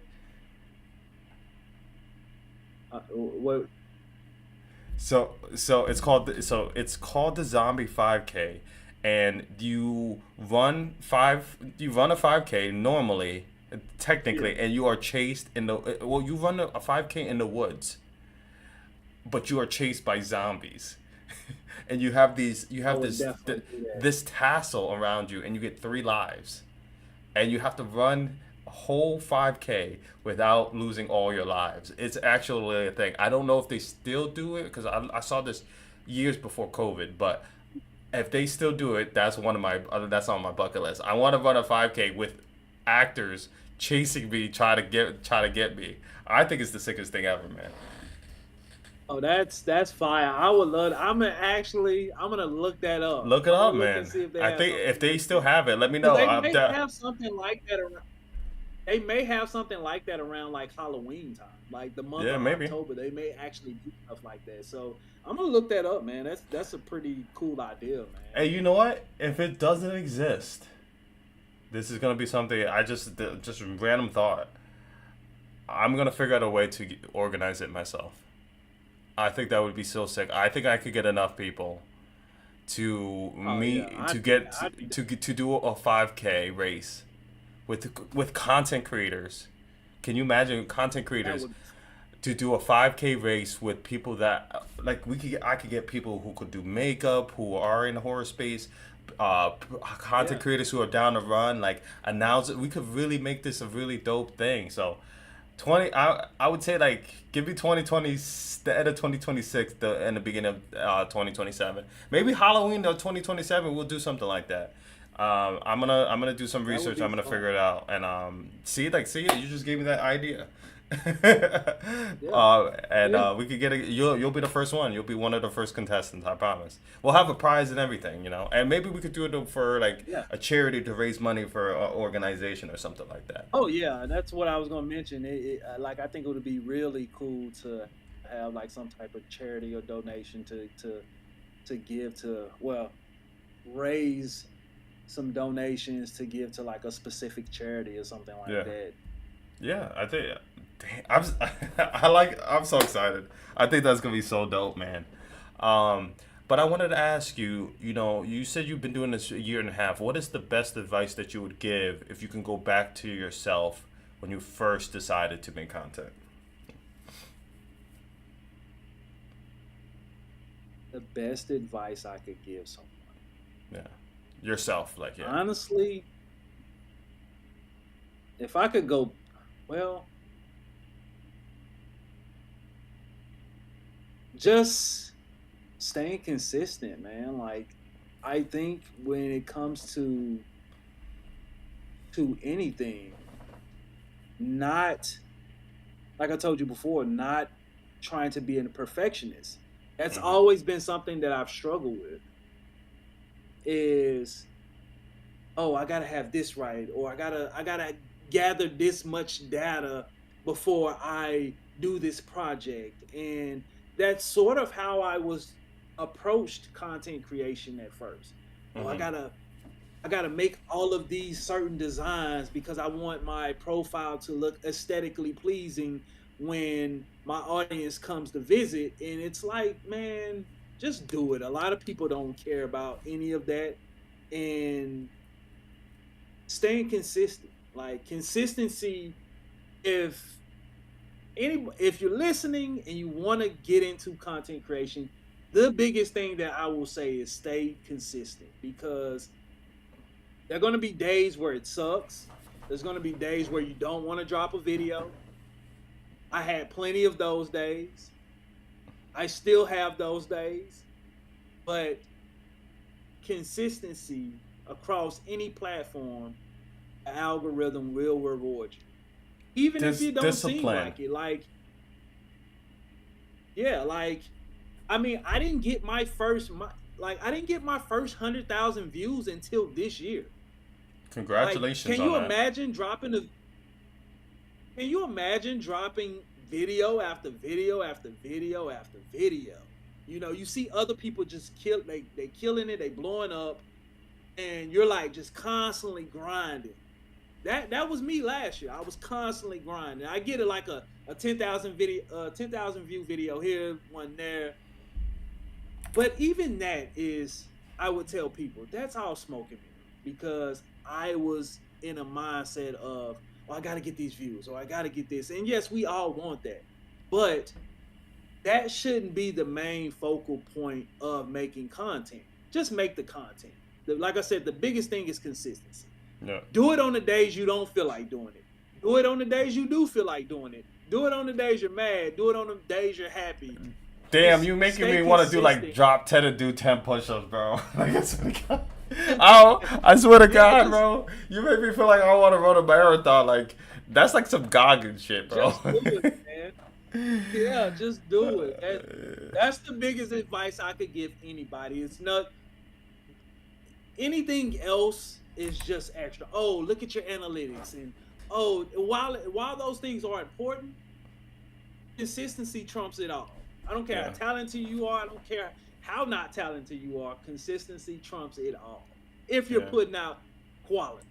Speaker 2: What?
Speaker 1: It's called the Zombie 5K, and you run a 5K normally,
Speaker 2: Yeah.
Speaker 1: technically, and you are chased in the well, you run a 5K in the woods, but you are chased by zombies. And you
Speaker 2: I
Speaker 1: have
Speaker 2: would definitely do that.
Speaker 1: this tassel around you, and you get 3 lives, and you have to run a whole 5K without losing all your lives. It's actually a thing. I don't know if they still do it because I saw this years before COVID, but if they still do it, that's on my bucket list. I want to run a 5K with actors chasing me, try to get me. I think it's the sickest thing ever, man.
Speaker 2: Oh, that's fire. I would love. I'm gonna look that up.
Speaker 1: Look it
Speaker 2: I'm gonna
Speaker 1: up,
Speaker 2: look and
Speaker 1: man.
Speaker 2: see if they
Speaker 1: I
Speaker 2: have
Speaker 1: think if
Speaker 2: something
Speaker 1: they
Speaker 2: like
Speaker 1: still
Speaker 2: that.
Speaker 1: have it, let me
Speaker 2: Because
Speaker 1: know.
Speaker 2: they may have something like that around. They may have something like that around like Halloween time, like the month
Speaker 1: Yeah,
Speaker 2: of
Speaker 1: maybe.
Speaker 2: October. They may actually do stuff like that. So I'm gonna look that up, man. That's a pretty cool idea, man.
Speaker 1: Hey, you know what? If it doesn't exist, this is gonna be something just random thought. I'm gonna figure out a way to organize it myself. I think that would be so sick. I think I could get enough people to
Speaker 2: Oh yeah,
Speaker 1: me
Speaker 2: I'd be I'd be
Speaker 1: to do a 5K race with content creators. Can you imagine content
Speaker 2: that
Speaker 1: creators
Speaker 2: would
Speaker 1: to do a 5K race with people that like I could get people who could do makeup, who are in the horror space, content
Speaker 2: yeah.
Speaker 1: creators who are down to run, like announce it. We could really make this a really dope thing. So 20, I would say like give me 2020, the end of 2026, the and the beginning of 2027. Maybe Halloween of 2027 we'll do something like that. I'm gonna do some
Speaker 2: That would
Speaker 1: research.
Speaker 2: be
Speaker 1: I'm gonna
Speaker 2: fun.
Speaker 1: figure it out and see you just gave me that idea.
Speaker 2: Yeah,
Speaker 1: And
Speaker 2: yeah.
Speaker 1: we could get it. You'll be the first one. You'll be one of the first contestants. I promise. We'll have a prize and everything, and maybe we could do it for like
Speaker 2: Yeah.
Speaker 1: a charity to raise money for an organization or something like that.
Speaker 2: Oh yeah, that's what I was gonna mention. Like I think it would be really cool to have like some type of charity or donation to give to raise some donations to give to like a specific charity or something like
Speaker 1: Yeah.
Speaker 2: that.
Speaker 1: Yeah, I think. Damn, I'm so excited. I think that's gonna be so dope, man. Um, but I wanted to ask you. You said you've been doing this a year and a half. What is the best advice that you would give if you can go back to yourself when you first decided to make content?
Speaker 2: The best advice I could give someone,
Speaker 1: Yeah, yourself, like yeah.
Speaker 2: honestly, if I could go, well, just staying consistent, man. Like I think when it comes to anything, not like I told you before, not trying to be a perfectionist. That's
Speaker 1: Hmm.
Speaker 2: always been something that I've struggled with. Is oh, I gotta have this right, or I gotta gather this much data before I do this project, and that's sort of how I was approached content creation at first. Oh, I
Speaker 1: Hmm.
Speaker 2: gotta I gotta make all of these certain designs because I want my profile to look aesthetically pleasing when my audience comes to visit. And it's like, man, just do it. A lot of people don't care about any of that. And staying consistent, like consistency, if if you're listening and you want to get into content creation, the biggest thing that I will say is stay consistent because there are going to be days where it sucks. There's going to be days where you don't want to drop a video. I had plenty of those days. I still have those days, but consistency across any platform, the algorithm will reward you. Even if you don't seem
Speaker 1: Discipline.
Speaker 2: like it. Like, Yeah, like, I mean, I didn't get my first 100,000 views until this year. Like,
Speaker 1: Congratulations on that.
Speaker 2: can you imagine dropping video after video after video after video? You know, you see other people just they killing it, they blowing up, and you're like just constantly grinding. That was me last year. I was constantly grinding. I get it like a 10,000 view video here, one there. But even that is, I would tell people that's all smoke and mirror, because I was in a mindset of, oh, I got to get these views, or I got to get this. And yes, we all want that, but that shouldn't be the main focal point of making content. Just make the content. Like I said, the biggest thing is consistency.
Speaker 1: Yeah.
Speaker 2: Do it on the days you don't feel like doing it. Do it on the days you do feel like doing it. Do it on the days you're mad. Do it on the days you're happy.
Speaker 1: Damn, you making me want to do like drop 10 and do 10 push-ups, bro. Like, I swear to God. I swear to God, bro. You make me feel like I want to run a marathon. Like, that's like some Goggin shit, bro.
Speaker 2: Just do it, man. Yeah, just do it. That's the biggest advice I could give anybody. It's not anything else is just extra. Oh, look at your analytics, and oh, while those things are important, consistency trumps it all. I don't care how talented you are. I don't care how not talented you are. Consistency trumps it all. If you're putting out quality.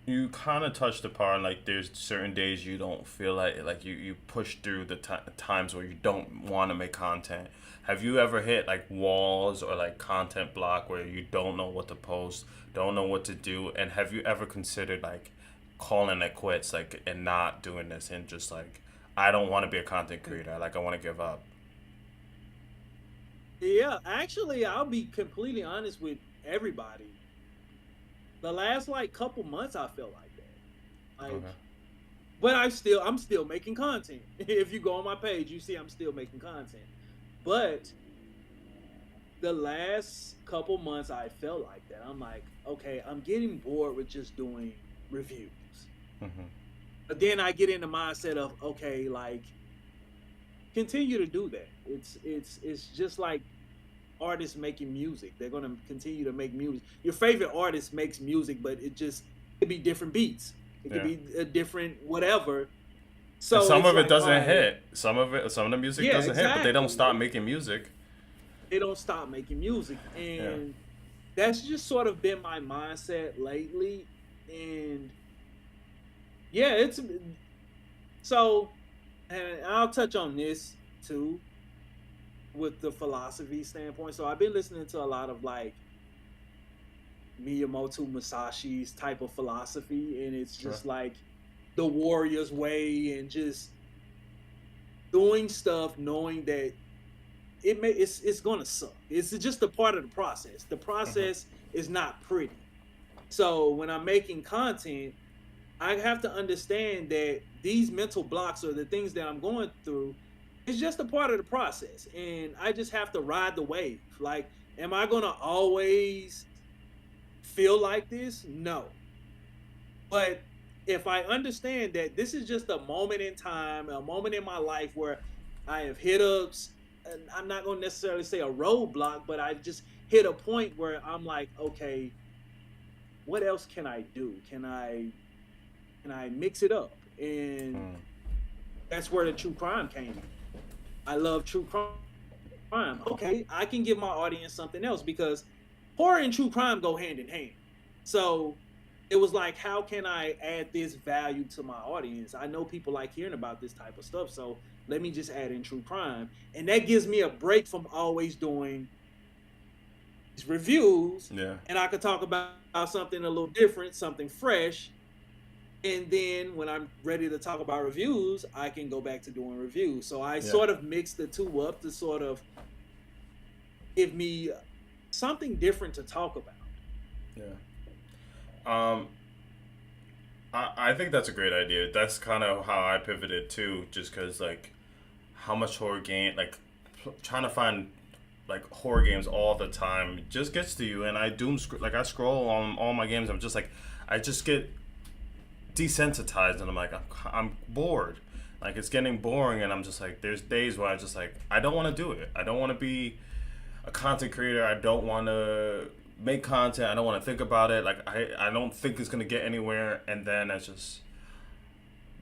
Speaker 1: You kind of touched upon, like, there's certain days you don't feel like you push through the times where you don't want to make content. Have you ever hit like walls or like content block where you don't know what to post, don't know what to do, and have you ever considered like calling it quits, like, and not doing this, and just like, I don't want to be a content creator, like, I want to give up?
Speaker 2: Yeah, actually, I'll be completely honest with everybody. The last like couple months, I felt like that. Like,
Speaker 1: Okay.
Speaker 2: but I'm still making content. If you go on my page, you see I'm still making content. But the last couple months, I felt like that. I'm like, okay, I'm getting bored with just doing reviews.
Speaker 1: Mm-hmm.
Speaker 2: But then I get in the mindset of, okay, like, continue to do that. It's just like artists making music. They're gonna continue to make music. Your favorite artist makes music, but it could be different beats. It could be a different whatever. So
Speaker 1: and some of it
Speaker 2: like,
Speaker 1: doesn't
Speaker 2: right,
Speaker 1: hit. Some of the music doesn't hit, but they don't stop making music.
Speaker 2: They don't stop making music, and that's just sort of been my mindset lately. And yeah, it's so, and I'll touch on this too with the philosophy standpoint. So I've been listening to a lot of like Miyamoto Musashi's type of philosophy, and it's just like the warrior's way, and just doing stuff knowing that it's gonna suck. It's just a part of the process. The process is not pretty. So when I'm making content, I have to understand that these mental blocks or the things that I'm going through is just a part of the process, and I just have to ride the wave. Like, am I gonna always feel like this? No. But if I understand that this is just a moment in time, a moment in my life where I have hit I'm not going to necessarily say a roadblock, but I've just hit a point where I'm like, okay, what else can I do? Can I mix it up? And that's where the true crime came in. I love true crime. Okay, I can give my audience something else, because horror and true crime go hand in hand. So it was like, how can I add this value to my audience? I know people like hearing about this type of stuff, so let me just add in true crime. And that gives me a break from always doing these reviews.
Speaker 1: Yeah.
Speaker 2: And I could talk about something a little different, something fresh. And then when I'm ready to talk about reviews, I can go back to doing reviews. So I sort of mix the two up to sort of give me something different to talk about.
Speaker 1: Yeah. I think that's a great idea. That's kind of how I pivoted too, just because like how much horror game, like trying to find like horror games all the time just gets to you. And I like I scroll on all my games. I'm just like, I just get desensitized, and I'm like, I'm bored. Like it's getting boring, and I'm just like, there's days where I just like, I don't want to do it. I don't want to be a content creator. I don't want to make content. I don't want to think about it. Like I don't think it's gonna get anywhere. And then it's just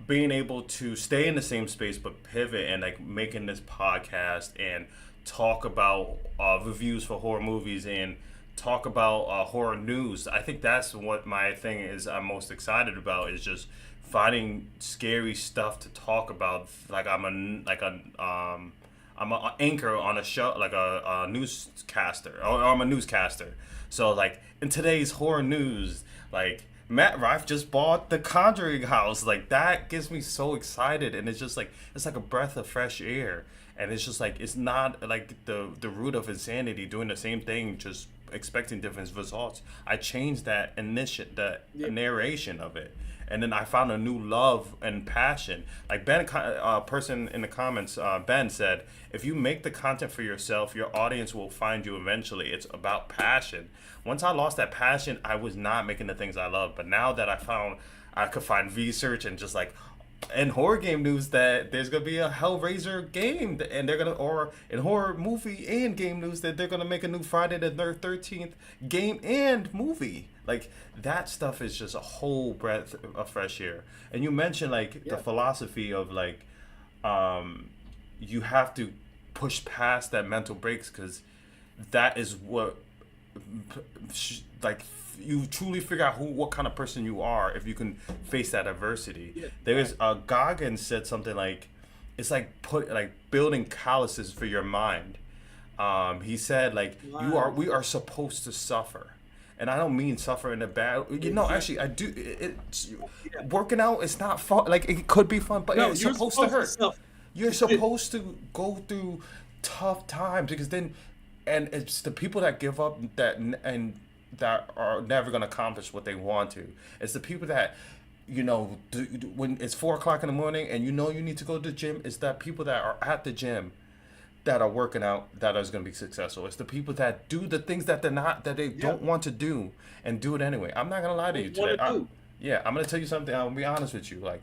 Speaker 1: being able to stay in the same space but pivot and like making this podcast and talk about reviews for horror movies and talk about horror news. I think that's what my thing is. I'm most excited about is just finding scary stuff to talk about. Like I'm an anchor on a show, like a newscaster, or I'm a newscaster. So like in today's horror news, like Matt Rife just bought the Conjuring house. Like that gets me so excited, and it's just like it's like a breath of fresh air. And it's just like it's not like the root of insanity doing the same thing, just expecting different results. I changed that narration of it, and then I found a new love and passion. Like Ben, person in the comments, Ben said, if you make the content for yourself, your audience will find you eventually. It's about passion. Once I lost that passion, I was not making the things I love. But now that I found I could find research and just like in horror game news that there's gonna be a Hellraiser game, and they're gonna, or in horror movie and game news that they're gonna make a new Friday the 13th game and movie. Like that stuff is just a whole breath of fresh air. And you mentioned like the philosophy of like you have to push past that mental breaks, because that is what like you truly figure out what kind of person you are if you can face that adversity. There's Goggins said something like it's like building calluses for your mind. He said like we are supposed to suffer, and I don't mean suffer in a bad. Actually I do. Working out is not fun. Like it could be fun, but it's supposed to hurt. You're supposed to go through tough times, because then, and it's the people that give up that are never going to accomplish what they want to. It's the people that, when it's 4:00 in the morning and you need to go to the gym. It's that people that are at the gym that are working out that are going to be successful. It's the people that do the things that they don't want to do and do it anyway. I'm not going to lie to you today. I'm going to tell you something. I'll be honest with you. Like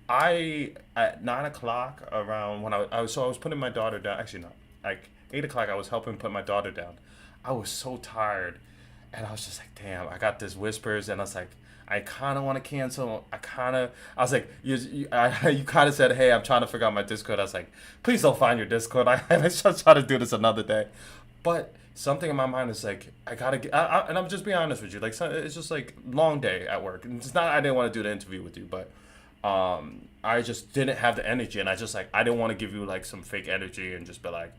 Speaker 1: at 9:00 around when I was putting my daughter down. Actually, not like 8:00. I was helping put my daughter down. I was so tired. And I was just like, damn, I got this whispers, and I was like, I kind of want to cancel. I was like, you kind of said, hey, I'm trying to figure out my Discord. I was like, please don't find your Discord. Let's just try to do this another day. But something in my mind is like, I gotta get, and I'm just being honest with you. Like, it's just like long day at work. And it's not, I didn't want to do the interview with you, but I just didn't have the energy, and I didn't want to give you like some fake energy and just be like,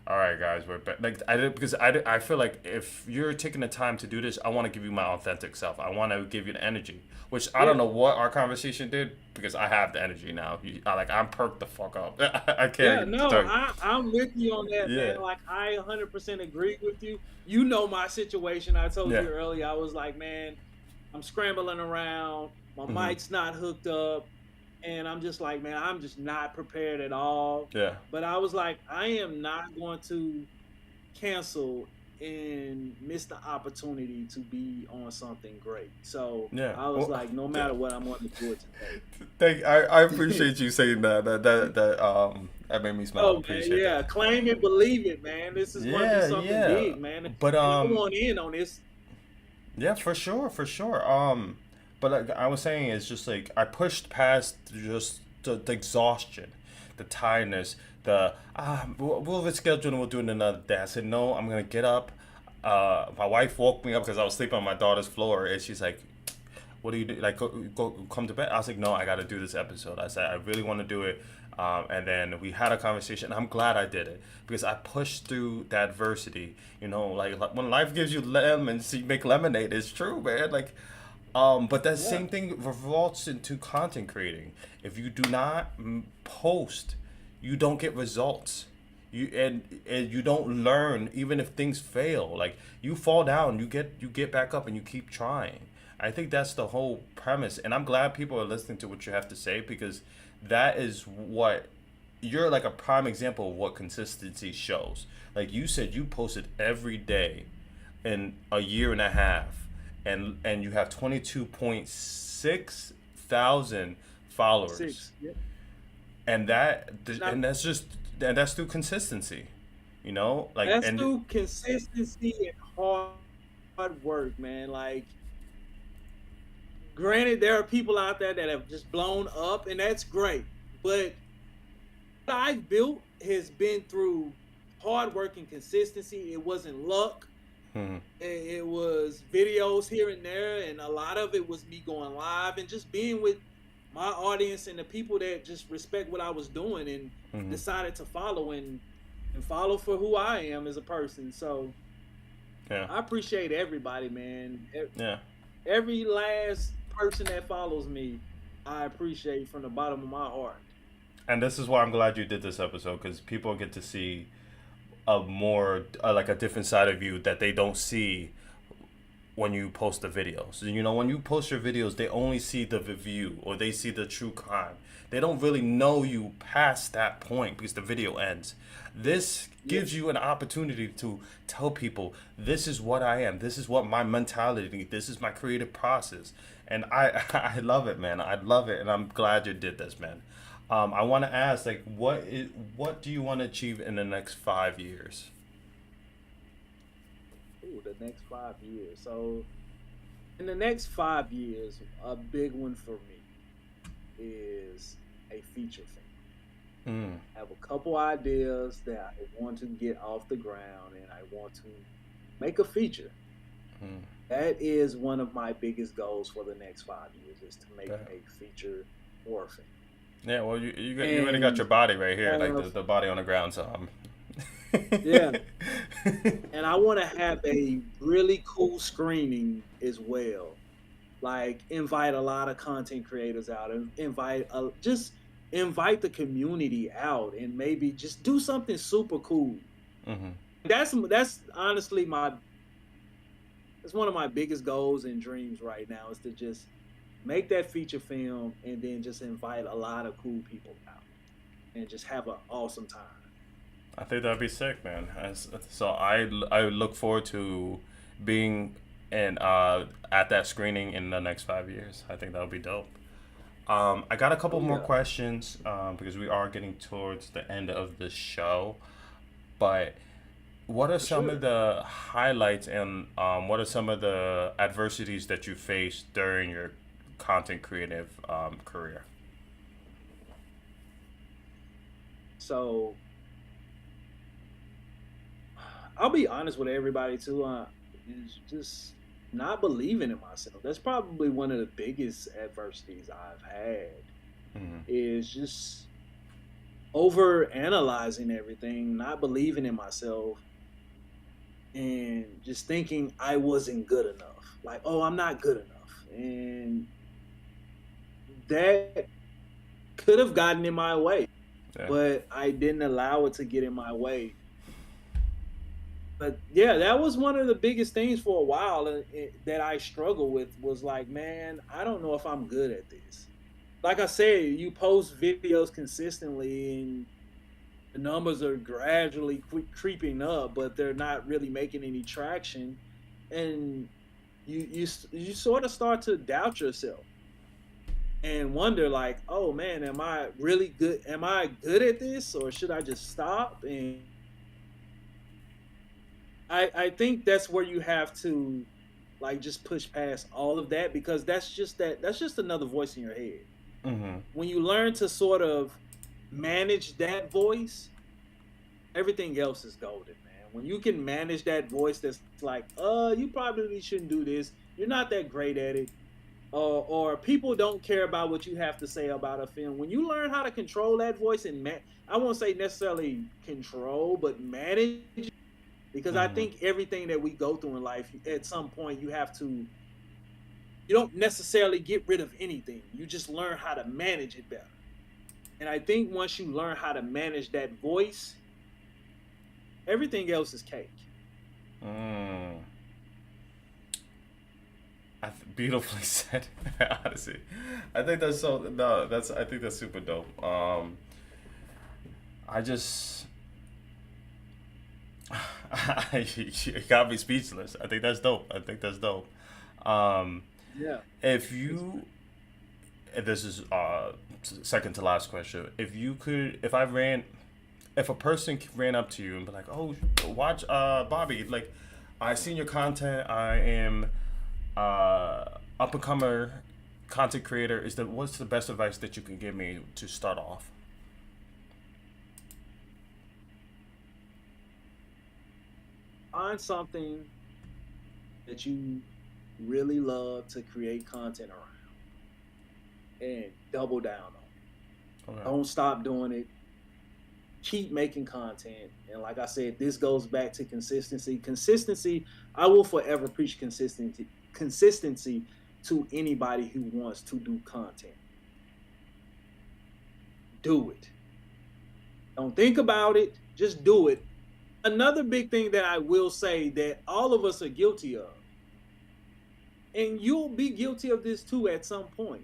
Speaker 1: all right, guys, we're back. Like I feel like if you're taking the time to do this, I want to give you my authentic self. I want to give you the energy, which I don't know what our conversation did, because I have the energy now. I'm perked the fuck up. I can't.
Speaker 2: I'm with you on that, man. Like I 100% agree with you. You know my situation. I told you earlier. I was like, man, I'm scrambling around. My mic's not hooked up. And I'm just like, man, I'm just not prepared at all. Yeah. But I was like, I am not going to cancel and miss the opportunity to be on something great. So I was like, no matter what, I'm going to do it today.
Speaker 1: I appreciate you saying that. That made me smile.
Speaker 2: Oh, appreciate that. Claim it, believe it, man. This is going to be something big, man. But I want in on this.
Speaker 1: Yeah, for sure. But like I was saying, it's just like I pushed past just the exhaustion, the tiredness, we'll reschedule and we'll do it another day. I said, no, I'm going to get up. My wife woke me up because I was sleeping on my daughter's floor, and she's like, what do you do? Like, go come to bed? I was like, no, I got to do this episode. I said, I really want to do it. And then we had a conversation, and I'm glad I did it, because I pushed through the adversity. Like when life gives you lemons, you make lemonade. It's true, man. Like, but that same thing revolves into content creating. If you do not post, you don't get results. And you don't learn, even if things fail. Like you fall down, you get back up and you keep trying. I think that's the whole premise, and I'm glad people are listening to what you have to say, because that is what you're like a prime example of what consistency shows. Like you said, you posted every day in a year and a half. And you have 22.6 thousand followers. and
Speaker 2: Not,
Speaker 1: that's through consistency, you know, like,
Speaker 2: that's
Speaker 1: and
Speaker 2: through consistency and hard work, man. Like, granted, there are people out there that have just blown up, and that's great. But what I've built has been through hard work and consistency. It wasn't luck.
Speaker 1: hmm,
Speaker 2: It was videos here and there, and a lot of it was me going live and just being with my audience and the people that just respect what I was doing and
Speaker 1: hmm,
Speaker 2: decided to follow and follow for who I am as a person. So
Speaker 1: yeah,
Speaker 2: I appreciate everybody, man.
Speaker 1: yeah.
Speaker 2: Every last person that follows me, I appreciate from the bottom of my heart.
Speaker 1: And this is why I'm glad you did this episode, because people get to see a more like a different side of you that they don't see when you post the videos. You know, when you post your videos, they only see the view, or they see the true crime. They don't really know you past that point because the video ends. This
Speaker 2: Yeah.
Speaker 1: gives you an opportunity to tell people, this is what I am, this is what my mentality, this is my creative process. And I I love it, man. I love it, and I'm glad you did this, man. I want to ask, like, what do you want to achieve in the next 5 years?
Speaker 2: Ooh, the next 5 years. So in the next 5 years, a big one for me is a feature film.
Speaker 1: Mm,
Speaker 2: I have a couple ideas that I want to get off the ground and I want to make a feature.
Speaker 1: mm,
Speaker 2: That is one of my biggest goals for the next 5 years is to make
Speaker 1: okay.
Speaker 2: a feature horror film.
Speaker 1: Yeah, well, you already got
Speaker 2: And
Speaker 1: your body right here, like
Speaker 2: have,
Speaker 1: the body on the ground. So
Speaker 2: yeah, and I want to have a really cool screening as well. Like invite a lot of content creators out and just invite the community out and maybe just do something super cool.
Speaker 1: hmm,
Speaker 2: That's honestly my it's one of my biggest goals and dreams right now is to just make that feature film and then just invite a lot of cool people out and just have an awesome time.
Speaker 1: I think that'd be sick, man. So I look forward to being in at that screening in the next 5 years. I think that would be dope. I got a couple
Speaker 2: Oh
Speaker 1: more
Speaker 2: yeah,
Speaker 1: questions because we are getting towards the end of the show. But what are
Speaker 2: for
Speaker 1: some of
Speaker 2: sure.
Speaker 1: the highlights, and what are some of the adversities that you faced during your content creative career?
Speaker 2: So I'll be honest with everybody too. Is just not believing in myself. That's probably one of the biggest adversities I've had.
Speaker 1: Hmm.
Speaker 2: Is just over analyzing everything, not believing in myself, and just thinking I wasn't good enough. Like, oh, I'm not good enough, and that could have gotten in my way,
Speaker 1: Yeah.
Speaker 2: but I didn't allow it to get in my way. But yeah, that was one of the biggest things for a while that I struggled with was like, man, I don't know if I'm good at this. Like I said, you post videos consistently and the numbers are gradually creeping up, but they're not really making any traction, and you sort of start to doubt yourself and wonder like, oh man, am I really good? Am I good at this, or should I just stop? And I think that's where you have to like just push past all of that because that's just another voice in your head.
Speaker 1: Hmm.
Speaker 2: When you learn to sort of manage that voice, everything else is golden, man. When you can manage that voice that's like, you probably shouldn't do this. You're not that great at it. Or people don't care about what you have to say about a film. When you learn how to control that voice and I won't say necessarily control, but manage, because I
Speaker 1: Hmm.
Speaker 2: think everything that we go through in life, at some point, you don't necessarily get rid of anything. You just learn how to manage it better. And I think once you learn how to manage that voice, everything else is cake.
Speaker 1: Mm. Beautifully said. Honestly, I think that's so. No, that's. I think that's super dope. I just. You got me speechless. I think that's dope. I think that's dope. Um,
Speaker 2: Yeah.
Speaker 1: if
Speaker 2: It's,
Speaker 1: you this is second to last question. If a person ran up to you and be like, "Oh, watch Bobby, like I seen your content. I am up and comer content creator. What's the best advice that you can give me to start off?"
Speaker 2: Find something that you really love to create content around and double down on it.
Speaker 1: Okay.
Speaker 2: Don't stop doing it. Keep making content. And like I said, this goes back to consistency. Consistency, I will forever preach consistency to anybody who wants to do content. Do it. Don't think about it, just do it. Another big thing that I will say that all of us are guilty of, and you'll be guilty of this too at some point,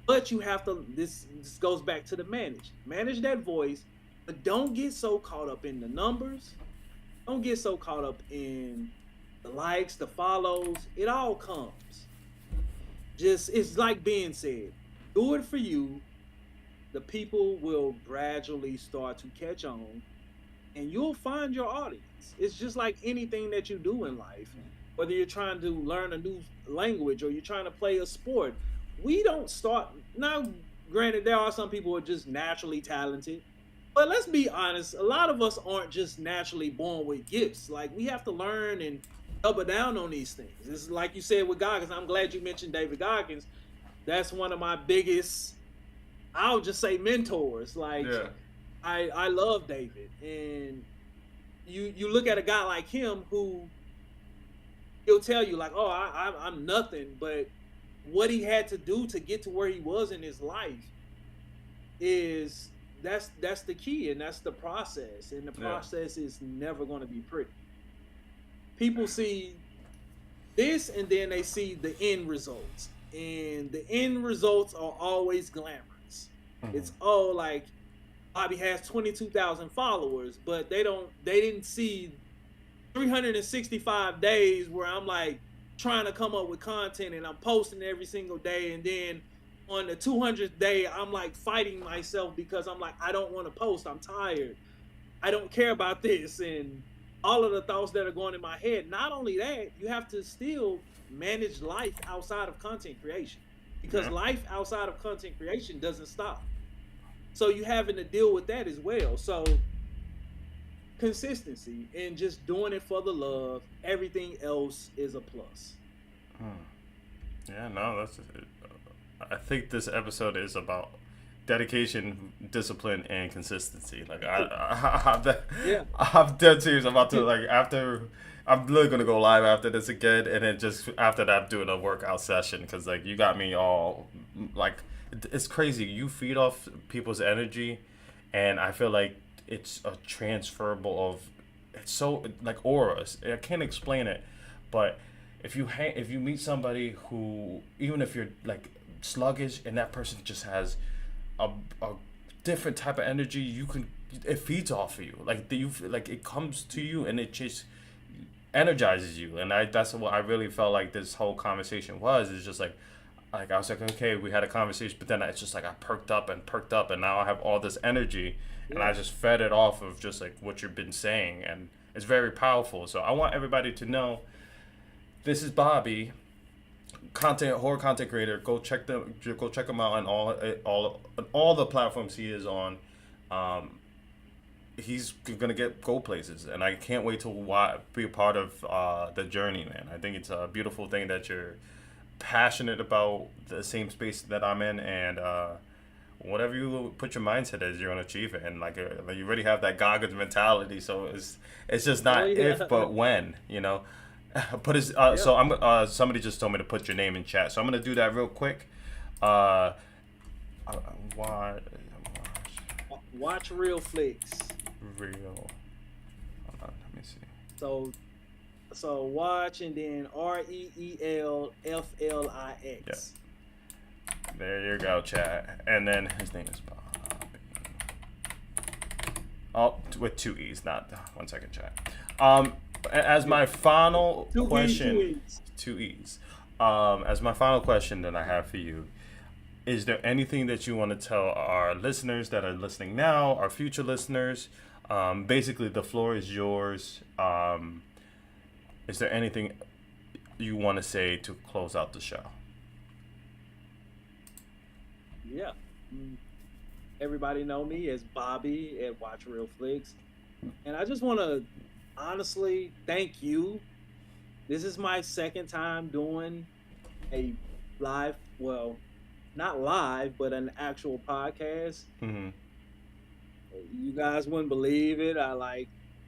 Speaker 2: but you have to, this goes back to the manage that voice, but don't get so caught up in the numbers. Don't get so caught up in the likes, the follows. It all comes. Just, it's like being said, do it for you. The people will gradually start to catch on, and you'll find your audience. It's just like anything that you do in life. Whether you're trying to learn a new language or you're trying to play a sport, we don't start. Now, granted, there are some people who are just naturally talented, but let's be honest, a lot of us aren't just naturally born with gifts. Like, we have to learn and double down on these things. It's like you said with Goggins. I'm glad you mentioned David Goggins. That's one of my biggest, I'll just say, mentors. Like, yeah. I love David, and you look at a guy like him who he'll tell you like, oh, I'm nothing, but what he had to do to get to where he was in his life is that's the key, and that's the process, and the process is never going to be pretty. People see this, and then they see the end results, and the end results are always glamorous. Mm-hmm. It's all like, Bobby has 22,000 followers, but they didn't see 365 days where I'm like trying to come up with content and I'm posting every single day, and then on the 200th day I'm like fighting myself because I'm like, I don't want to post, I'm tired, I don't care about this, and all of the thoughts that are going in my head. Not only that, you have to still manage life outside of content creation, because life outside of content creation doesn't stop. So you having to deal with that as well. So consistency and just doing it for the love. Everything else is a plus.
Speaker 1: Yeah, no, that's it. I think this episode is about dedication, discipline, and consistency. Like I'm dead serious. I'm about to I'm literally gonna go live after this again, and then just after that, I'm doing a workout session, because like you got me all like. It's crazy. You feed off people's energy, and I feel like it's a transferable of, it's so like auras. I can't explain it, but if you meet somebody who, even if you're like sluggish, and that person just has a different type of energy, it feeds off of you. Like it comes to you and it just energizes you. And that's what I really felt like this whole conversation was. It's just like I was like, okay, we had a conversation, but then it's just like I perked up, and now I have all this energy, and I just fed it off of just like what you've been saying, and it's very powerful. So I want everybody to know, this is Bobby, horror content creator. Go check him out on all the platforms he is on. He's gonna go places, and I can't wait to be a part of the journey, man. I think it's a beautiful thing that you're passionate about the same space that I'm in, and whatever you put your mindset is, you're gonna achieve it. And like you already have that Goggins mentality, so it's just not if but when, you know. But it's so I'm somebody just told me to put your name in chat, so I'm gonna do that real quick.
Speaker 2: WatchReelFlix.
Speaker 1: Real. Hold on, let me see.
Speaker 2: So watch, and then REELFLIX.
Speaker 1: Yeah. There you go, chat. And then his name is Bobby. Oh, with 2 E's, not 1 second, chat. As my final question, 2 E's. As my final question that I have for you, is there anything that you want to tell our listeners that are listening now, our future listeners? Basically, the floor is yours. Is there anything you want to say to close out the show?
Speaker 2: Yeah. Everybody know me as Bobby at WatchReelFlix. And I just want to honestly thank you. This is my second time doing a live, well, not live, but an actual podcast.
Speaker 1: Mm-hmm.
Speaker 2: You guys wouldn't believe it.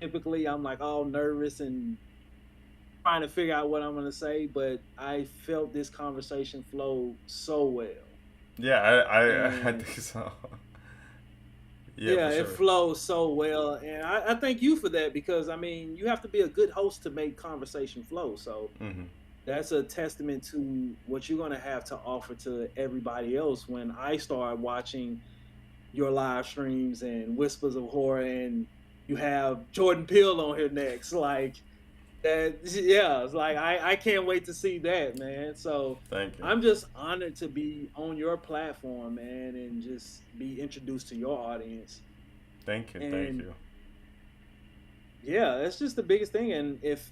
Speaker 2: Typically I'm like all nervous and trying to figure out what I'm going to say, but I felt this conversation flow so well.
Speaker 1: Yeah, I think so.
Speaker 2: Yeah,
Speaker 1: For
Speaker 2: it
Speaker 1: sure.
Speaker 2: flows so well, and I thank you for that because I mean you have to be a good host to make conversation flow. So
Speaker 1: Mm-hmm.
Speaker 2: that's a testament to what you're gonna have to offer to everybody else. When I start watching your live streams and Whispers of Horror, and you have Jordan Peele on here next, like that, yeah, it's like I can't wait to see that, man. So
Speaker 1: Thank you.
Speaker 2: I'm just honored to be on your platform, man, and just be introduced to your audience.
Speaker 1: Thank you. Thank
Speaker 2: And
Speaker 1: you.
Speaker 2: yeah, that's just the biggest thing. And if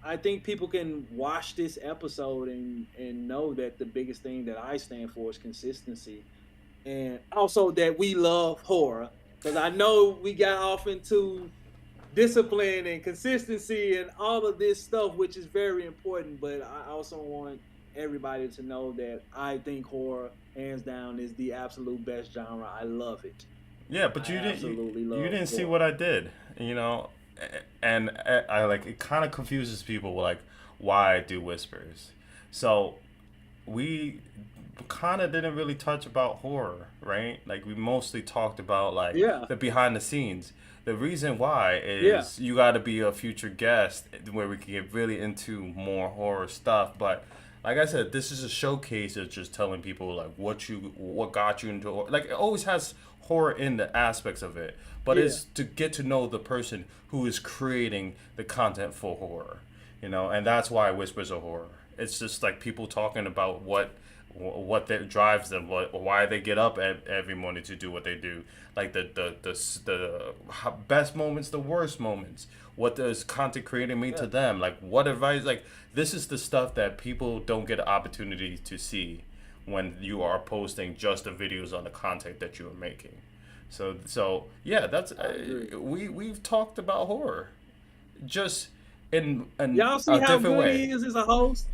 Speaker 2: I think people can watch this episode and know that the biggest thing that I stand for is consistency, and also that we love horror, because I know we got off into discipline and consistency and all of this stuff, which is very important. But I also want everybody to know that I think horror, hands down, is the absolute best genre. I love it.
Speaker 1: Yeah, but
Speaker 2: I
Speaker 1: you didn't.
Speaker 2: absolutely
Speaker 1: You
Speaker 2: love
Speaker 1: didn't see
Speaker 2: horror.
Speaker 1: what I did. You know, and I like it. Kind of confuses people like why I do whispers. So we kind of didn't really touch about horror, right? Like we mostly talked about like
Speaker 2: Yeah,
Speaker 1: the behind the scenes. The reason why
Speaker 2: yeah,
Speaker 1: is you got to be a future guest where we can get really into more horror stuff. But like I said, this is a showcase of just telling people like what got you into horror. Like it always has horror in the aspects of it, but
Speaker 2: yeah,
Speaker 1: it's to get to know the person who is creating the content for horror, and that's why Whispers of Horror. It's just like people talking about what that drives them, why they get up every morning to do what they do, like the best moments, the worst moments. What does content creating mean
Speaker 2: yeah,
Speaker 1: to them? Like what advice? Like this is the stuff that people don't get an opportunity to see when you are posting just the videos on the content that you are making. So yeah, that's
Speaker 2: I agree.
Speaker 1: we've talked about horror just in
Speaker 2: Y'all see
Speaker 1: a
Speaker 2: how
Speaker 1: different
Speaker 2: good
Speaker 1: way.
Speaker 2: he is as a host?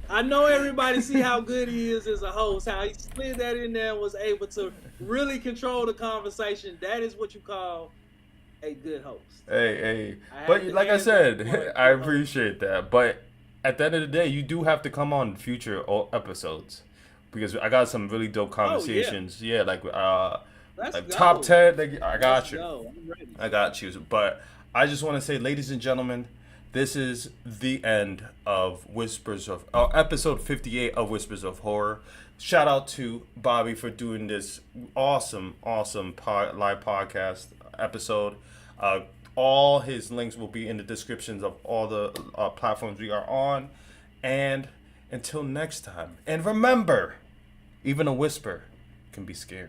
Speaker 2: I know everybody see how good he is as a host, how he slid that in there and was able to really control the conversation. That is what you call a good host.
Speaker 1: Hey,
Speaker 2: I
Speaker 1: but
Speaker 2: have to
Speaker 1: like I
Speaker 2: hand that for a
Speaker 1: said, I
Speaker 2: good host.
Speaker 1: appreciate that. But at the end of the day, you do have to come on future episodes because I got some really dope
Speaker 2: Oh yeah,
Speaker 1: conversations. Yeah,
Speaker 2: let's
Speaker 1: like top
Speaker 2: go.
Speaker 1: 10. Like, I
Speaker 2: Let's
Speaker 1: got you.
Speaker 2: go. I'm ready.
Speaker 1: I got you. But I just want to say, ladies and gentlemen, this is the end of episode 58 of Whispers of Horror. Shout out to Bobby for doing this awesome live podcast episode. Uh, all his links will be in the descriptions of all the platforms we are on. And until next time, and remember, even a whisper can be scary.